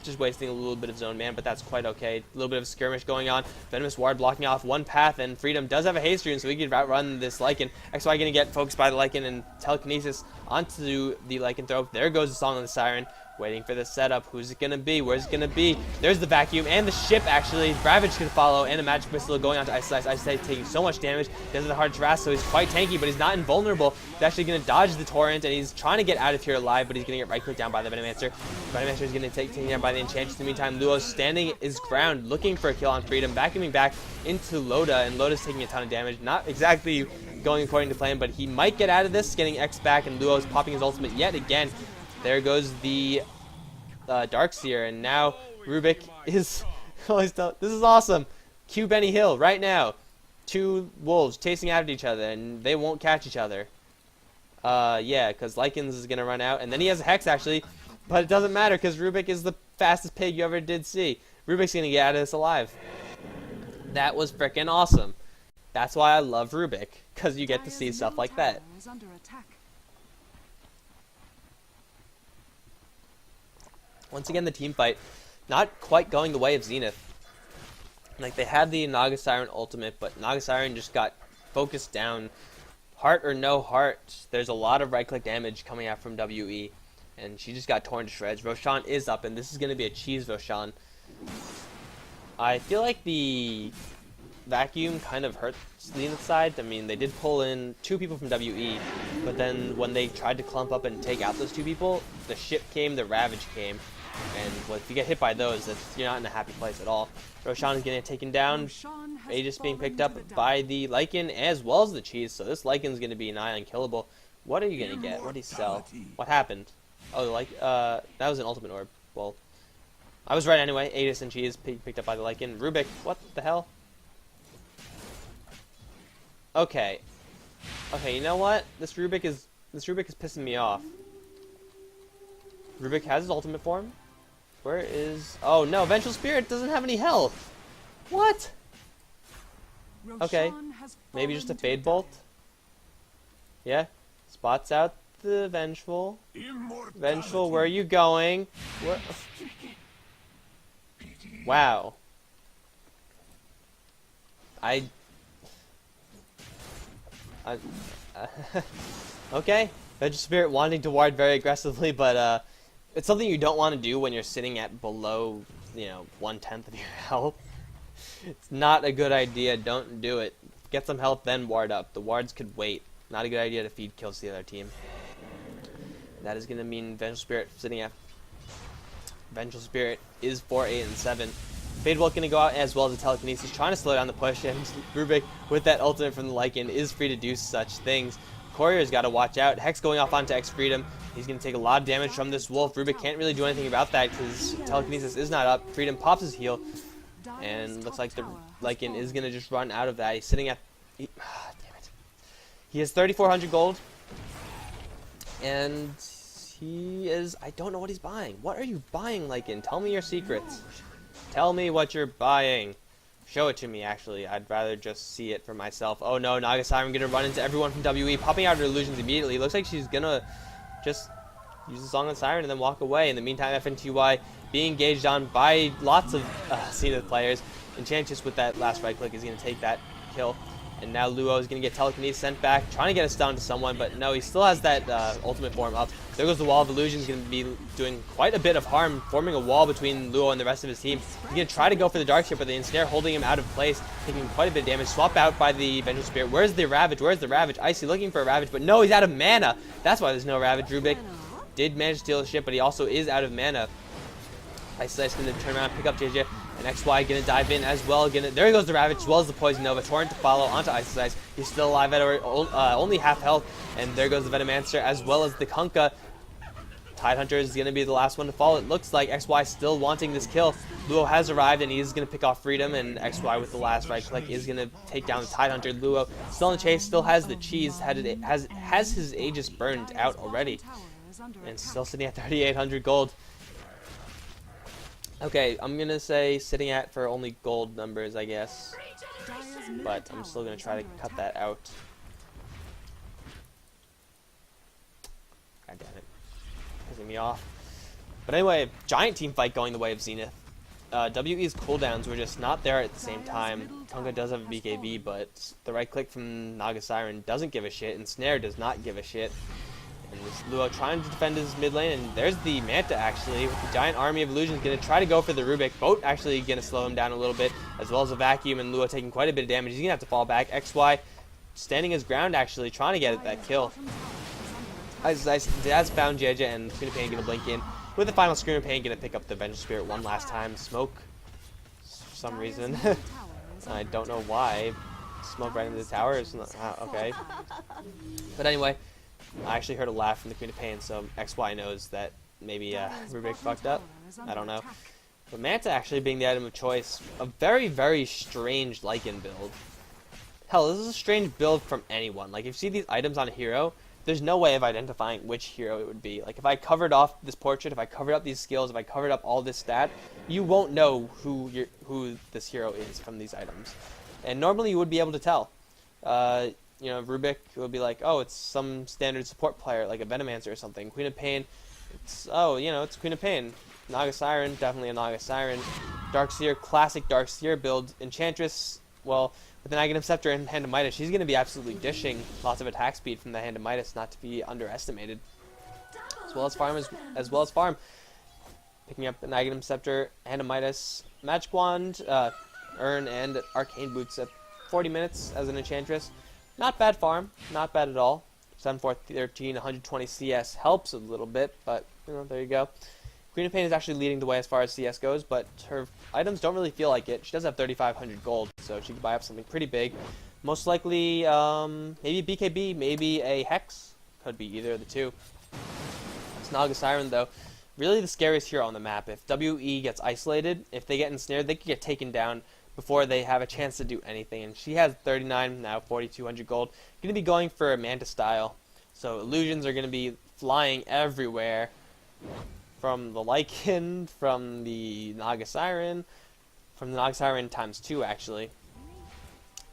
just wasting a little bit of zone man, but that's quite okay. A little bit of skirmish going on. Venomous Ward blocking off one path, and Freedom does have a haste rune, so he can outrun this Lycan. XY going to get focused by the Lycan and telekinesis onto the Lycanthrope. There goes the Song of the Siren. Waiting for the setup. Who's it going to be? Where's it going to be? There's the vacuum and the ship, actually. Ravage can follow, and a magic missile going on to Ice Slice. Ice Slice taking so much damage. Does it hard Trash, so he's quite tanky, but he's not invulnerable. He's actually going to dodge the Torrent, and he's trying to get out of here alive, but he's going to get right-clicked down by the Venomancer. Venomancer is going to take taken down by the Enchantress. In the meantime, Luo's standing his ground, looking for a kill on Freedom, vacuuming back into Loda, and Loda's taking a ton of damage. Not exactly going according to plan, but he might get out of this, getting X back, and Luo's popping his ultimate yet again. There goes the Darkseer, and now Rubik is this is awesome. Q Benny Hill right now. Two wolves chasing after each other, and they won't catch each other. Yeah, because Lycans is gonna run out, and then he has a Hex actually, but it doesn't matter because Rubik is the fastest pig you ever did see. Rubik's gonna get out of this alive. That was freaking awesome. That's why I love Rubik, because you get to see stuff like that. Once again, the team fight not quite going the way of Zenith. Like, they had the Naga Siren ultimate, but Naga Siren just got focused down. Heart or no heart, there's a lot of right-click damage coming out from WE, and she just got torn to shreds. Roshan is up, and this is going to be a cheese Roshan. I feel like the vacuum kind of hurt Zenith's side. I mean, they did pull in 2 people from WE, but then when they tried to clump up and take out those 2 people, the ship came, the Ravage came. And well, if you get hit by those, you're not in a happy place at all. Roshan is getting taken down. Aegis being picked up by the Lycan as well as the cheese. So this Lycan is going to be nigh unkillable. What are you going to get? What did he sell? What happened? Oh, that was an ultimate orb. Well, I was right anyway. Aegis and cheese picked up by the Lycan. Rubik, what the hell? Okay. Okay, you know what? This Rubik is This Rubik is pissing me off. Rubik has his ultimate form. Where is... Oh no, Vengeful Spirit doesn't have any health. What? Okay, maybe just a Fade Bolt. Yeah, spots out the Vengeful. Vengeful, where are you going? Where... Wow. Okay, Vengeful Spirit wanting to ward very aggressively, but it's something you don't want to do when you're sitting at below, you know, 1/10 of your health. It's not a good idea. Don't do it. Get some health, then ward up. The wards could wait. Not a good idea to feed kills to the other team. That is going to mean Vengeful Spirit sitting at... Vengeful Spirit is 4, 8, and 7. Fade Bolt going to go out as well as the Telekinesis, trying to slow down the push, and Rubik, with that ultimate from the Lycan, is free to do such things. Courier's got to watch out. Hex going off onto X Freedom. He's going to take a lot of damage from this Wolf. Rubik can't really do anything about that because Telekinesis is not up. Freedom pops his heal, and looks like the Lycan is going to just run out of that. He's sitting at... damn it. He has 3,400 gold, and he is... I don't know what he's buying. What are you buying, Lycan? Tell me your secrets. Tell me what you're buying. Show it to me, actually. I'd rather just see it for myself. Oh no, Naga Siren gonna run into everyone from WE, popping out her illusions immediately. Looks like she's gonna just use the Song on Siren and then walk away. In the meantime, FNTY being engaged on by lots of Zenith players. Enchantress with that last right click is gonna take that kill. And now Luo is going to get Telekinesis sent back, trying to get a stun to someone, but no, he still has that ultimate form up. There goes the Wall of Illusion. He's going to be doing quite a bit of harm, forming a wall between Luo and the rest of his team. He's going to try to go for the Dark Ship, but the Ensnare holding him out of place, taking quite a bit of damage. Swap out by the Vengeful Spirit. Where's the Ravage? Where's the Ravage? Icy looking for a Ravage, but no, he's out of mana. That's why there's no Ravage. Rubik did manage to steal the ship, but he also is out of mana. Icy is going to turn around and pick up JJ. And XY gonna dive in as well. There goes the Ravage as well as the Poison Nova. Torrent to follow onto Ice. He's still alive at only half health. And there goes the Venomancer as well as the Kunkka. Tidehunter is gonna be the last one to fall. It looks like XY still wanting this kill. Luo has arrived and he's gonna pick off Freedom. And XY with the last right click is gonna take down the Tidehunter. Luo still in the chase, still has the cheese. Has his Aegis burned out already. And still sitting at 3,800 gold. Okay, I'm gonna say sitting at for only gold numbers, I guess. But I'm still gonna try to cut that out. God damn it. Pissing me off. But anyway, giant team fight going the way of Zenith. WE's cooldowns were just not there at the same time. Kunkka does have a BKB, but the right click from Naga Siren doesn't give a shit, and Snare does not give a shit. And this Luo trying to defend his mid lane, and there's the Manta actually, with the giant army of illusions, going to try to go for the Rubik. Boat actually going to slow him down a little bit, as well as a vacuum, and Luo taking quite a bit of damage. He's going to have to fall back. XY standing his ground actually, trying to get that kill. Dad's found JJ, and Queen of Pain going to blink in. With the final Scream of Pain going to pick up the Vengeful Spirit one last time. Smoke, for some reason. I don't know why. Smoke right into the tower is not, okay. But anyway, I actually heard a laugh from the Queen of Pain, so XY knows that maybe Rubik fucked up. I don't know. But Manta actually being the item of choice. A very, very strange Lycan build. Hell, this is a strange build from anyone. Like, if you see these items on a hero, there's no way of identifying which hero it would be. Like, if I covered off this portrait, if I covered up these skills, if I covered up all this stat, you won't know who this hero is from these items. And normally you would be able to tell. You know, Rubik would be like, oh, it's some standard support player, like a Venomancer or something. Queen of Pain, it's, oh, you know, it's Queen of Pain. Naga Siren, definitely a Naga Siren. Darkseer, classic Darkseer build. Enchantress, well, with an Aghanim Scepter and Hand of Midas, she's going to be absolutely dishing lots of attack speed from the Hand of Midas, not to be underestimated. As well as farm. Picking up an Aghanim Scepter, Hand of Midas, Magic Wand, Urn, and Arcane Boots at 40 minutes as an Enchantress. Not bad farm, not bad at all. 7, 4, 13, 120 CS helps a little bit, but, you know, there you go. Queen of Pain is actually leading the way as far as CS goes, but her items don't really feel like it. She does have 3,500 gold, so she could buy up something pretty big. Most likely, maybe BKB, maybe a Hex. Could be either of the two. It's Naga Siren, though. Really the scariest hero on the map. If WE gets isolated, if they get ensnared, they could get taken down before they have a chance to do anything. And she has 39, now 4,200 gold. Going to be going for a Manta style. So illusions are going to be flying everywhere, from the Lycan, from the Naga Siren, from the Naga Siren times 2 actually.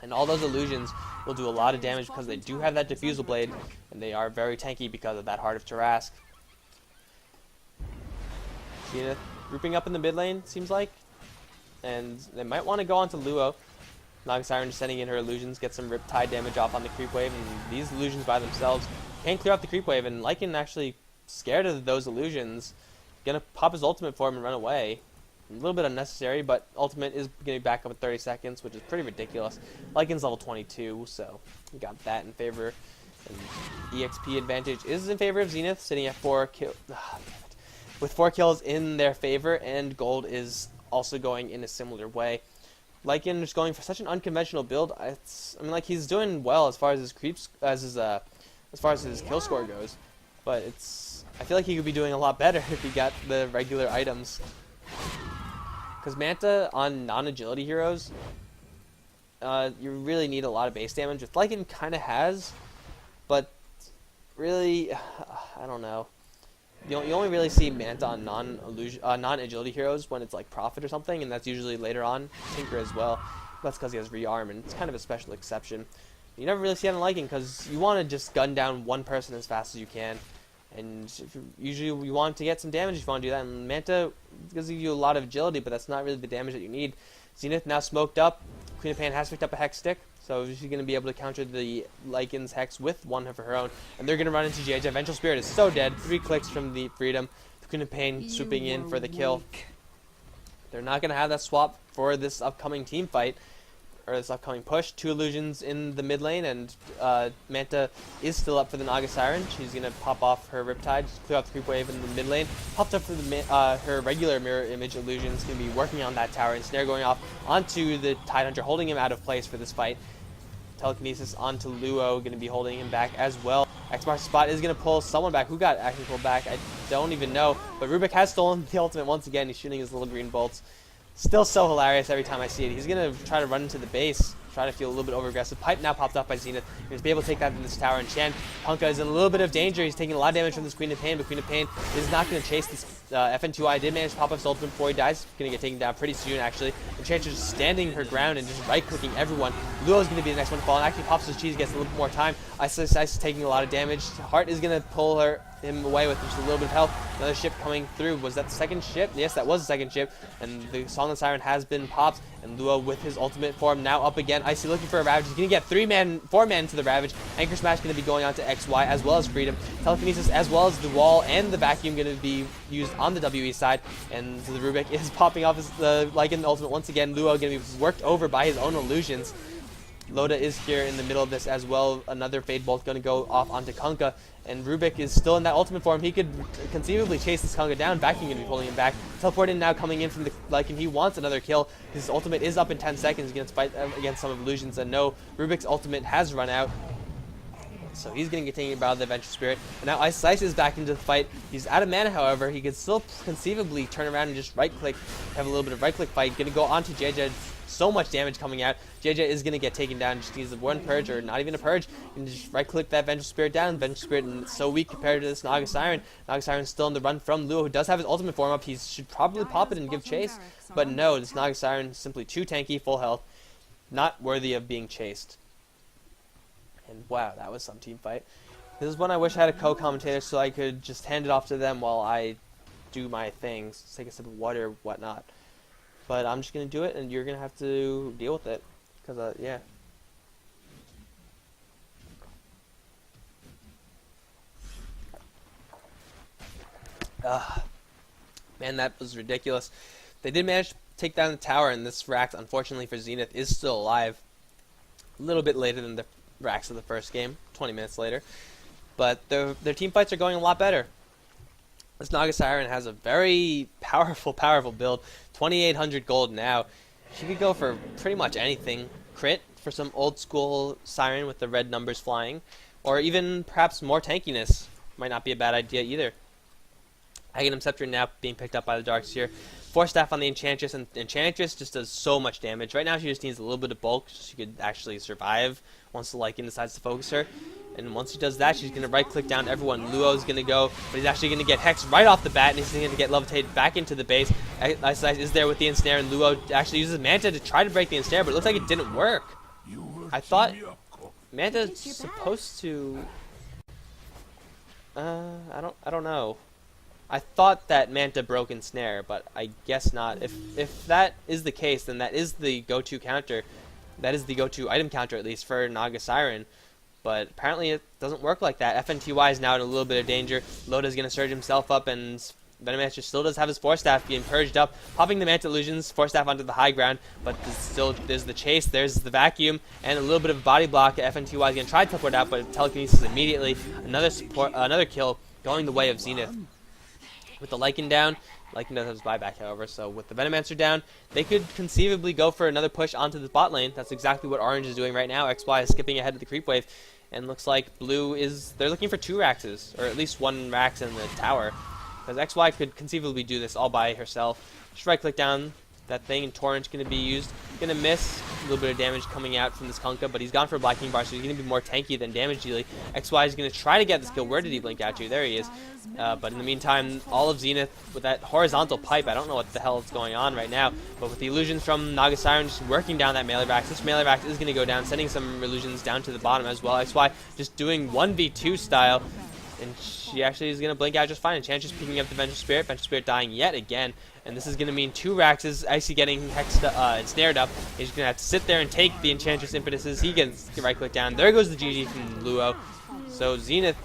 And all those illusions will do a lot of damage because they do have that Diffusal Blade, and they are very tanky because of that Heart of Tarask. Zenith grouping up in the mid lane, seems like. And they might want to go on to Luo. Naga Siren just sending in her illusions, get some Riptide damage off on the creep wave, and these illusions by themselves can clear out the creep wave, and Lycan actually scared of those illusions. Gonna pop his ultimate for him and run away. A little bit unnecessary, but ultimate is gonna be back up in 30 seconds, which is pretty ridiculous. Lycan's level 22, so we got that in favor. And EXP advantage is in favor of Zenith, sitting at 4 kills. With 4 kills in their favor, and gold is also going in a similar way. Lycan is going for such an unconventional build. I mean, like, he's doing well as far as his creeps, as far as his kill score goes, but I feel like he could be doing a lot better if he got the regular items. Because Manta on non-agility heroes, you really need a lot of base damage, which Lycan kind of has, but really, I don't know. You only really see Manta on non-agility heroes when it's like Prophet or something, and that's usually later on. Tinker as well. That's because he has rearm, and it's kind of a special exception. You never really see it on Lycan because you want to just gun down one person as fast as you can, and usually you want to get some damage if you want to do that. And Manta gives you a lot of agility, but that's not really the damage that you need. Zenith now smoked up. Queen of Pain has picked up a Hex Stick, so she's going to be able to counter the Lycan's Hex with one of her own. And they're going to run into JJ. Vengeful Spirit is so dead. 3 clicks from the Freedom. The Queen of Pain swooping in for the kill. They're not going to have that swap for this upcoming team fight, or this upcoming push. 2 illusions in the mid lane, and Manta is still up for the Naga Siren. She's going to pop off her Riptide, clear out the creep wave in the mid lane. Popped up for the her regular mirror image illusion. Is going to be working on that tower, and Snare going off onto the Tidehunter, holding him out of place for this fight. Telekinesis onto Luo, going to be holding him back as well. X-Mark Spot is going to pull someone back. Who got actually pulled back? I don't even know. But Rubik has stolen the ultimate once again. He's shooting his little green bolts. Still so hilarious every time I see it. He's going to try to run into the base, try to feel a little bit over-aggressive. Pipe now popped up by Zenith. He's going to be able to take that in this tower. And Shan Punka is in a little bit of danger. He's taking a lot of damage from this Queen of Pain, but Queen of Pain is not going to chase this FN2I. Did manage to pop up his ultimate before he dies. Going to get taken down pretty soon, actually. Enchantress just standing her ground and just right-clicking everyone. Luo is going to be the next one to fall, and actually pops his cheese, gets a little bit more time. Ice is taking a lot of damage. Heart is going to pull him away with just a little bit of health. Another ship coming through. Was that the second ship? Yes, that was the second ship. And the Song of the Siren has been popped. And Luo with his ultimate form now up again. Icy looking for a Ravage. He's going to get 4 man to the Ravage. Anchor Smash going to be going on to XY as well as Freedom. Telekinesis as well as the Wall and the Vacuum going to be used on the WE side. And the Rubik is popping off his Lycan ultimate once again. Luo going to be worked over by his own illusions. Loda is here in the middle of this as well. Another Fade Bolt going to go off onto Kunkka. And Rubik is still in that ultimate form. He could conceivably chase this Kunkka down. Vacuum going to be pulling him back. Teleporting now coming in from the Lycan. He wants another kill. His ultimate is up in 10 seconds. He's going to fight against some of Illusions. And no, Rubik's ultimate has run out. So he's going to get taken out of the Vengeful Spirit. And now Ice Slice is back into the fight. He's out of mana, however. He could still conceivably turn around and just right-click, have a little bit of right-click fight. Going to go onto JJ. So much damage coming out. JJ is going to get taken down. Just needs one purge, or not even a purge. And just right-click that Vengeful Spirit down. Vengeful Spirit is so weak compared to this Naga Siren. Naga Siren's still on the run from Luo, who does have his ultimate form up. He should probably pop it and give chase. But no, this Naga Siren is simply too tanky, full health. Not worthy of being chased. And wow, that was some team fight. This is when I wish I had a co-commentator so I could just hand it off to them while I do my things. Take a sip of water or whatnot. But I'm just going to do it, and you're going to have to deal with it. Because, yeah. Man, that was ridiculous. They did manage to take down the tower, and this Rax, unfortunately for Zenith, is still alive. A little bit later than the Rax of the first game, 20 minutes later. But their team fights are going a lot better. This Naga Siren has a very powerful build. 2,800 gold now. She could go for pretty much anything. Crit for some old school Siren with the red numbers flying. Or even perhaps more tankiness. Might not be a bad idea either. Aghanim Scepter now being picked up by the Darkseer. 4 staff on the Enchantress, and Enchantress just does so much damage. Right now she just needs a little bit of bulk so she could actually survive once the Lycan decides to focus her. And once he does that, she's going to right-click down everyone. Luo's going to go, but he's actually going to get hexed right off the bat, and he's going to get levitated back into the base. Ice is there with the ensnare, and Luo actually uses Manta to try to break the ensnare, but it looks like it didn't work. I thought Manta's supposed to... I don't know. I thought that Manta broke ensnare, but I guess not. If that is the case, then that is the go-to counter. That is the go-to item counter, at least, for Naga Siren. But apparently it doesn't work like that. FNTY is now in a little bit of danger. Loda's going to surge himself up, and Venomancer still does have his Force Staff being purged up, popping the Manta Illusions, Force Staff onto the high ground, but there's the chase, there's the vacuum, and a little bit of body block. FNTY is going to try to teleport out, but telekinesis immediately. Another kill going the way of Zenith. With the Lycan down, Lycan does have his buyback, however, so with the Venomancer down, they could conceivably go for another push onto the bot lane. That's exactly what Orange is doing right now. XY is skipping ahead of the creep wave, and looks like Blue is... they're looking for 2 Raxes, or at least 1 Rax in the tower, because XY could conceivably do this all by herself. Just right-click down that thing, and Torrent's going to be used. Going to miss a little bit of damage coming out from this Kunkka, but he's gone for a Black King Bar, so he's going to be more tanky than damage dealing. XY is going to try to get this kill. Where did he blink out to? There he is. But in the meantime, all of Zenith with that horizontal pipe, I don't know what the hell is going on right now, but with the illusions from Naga Siren just working down that melee Rax, this melee Rax is going to go down, sending some illusions down to the bottom as well. XY just doing 1v2 style, and she actually is going to blink out just fine. Enchantress picking up the Venture Spirit dying yet again, and this is going to mean 2 Raxes. Icy getting hexed, ensnared up. He's going to have to sit there and take the Enchantress impetuses. He gets right-click down. There goes the GG from Luo. So Zenith,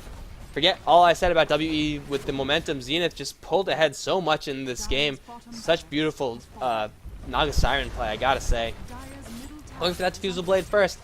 forget all I said about WE with the momentum. Zenith just pulled ahead so much in this game. Such beautiful Naga Siren play, I gotta say. Going for that Diffusal Blade first.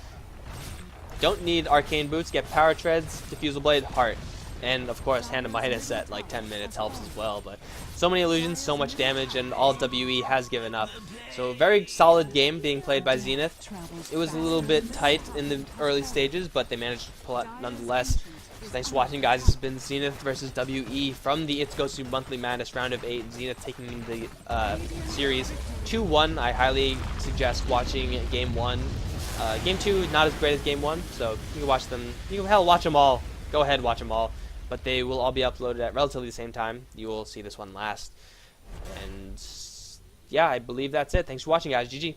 Don't need Arcane Boots, get Power Treads, Diffusal Blade, Heart. And of course, Hand of Midas at like 10 minutes helps as well. But so many illusions, so much damage, and all WE has given up. So very solid game being played by Zenith. It was a little bit tight in the early stages, but they managed to pull out nonetheless. So thanks for watching, guys. It's been Zenith versus WE from the It's Goes to Monthly Madness round of 8. Zenith taking the series 2-1. I highly suggest watching Game 1. Game 2 not as great as Game 1, so you can watch them. You can hell watch them all. Go ahead, watch them all. But they will all be uploaded at relatively the same time. You will see this one last. And yeah, I believe that's it. Thanks for watching, guys. GG.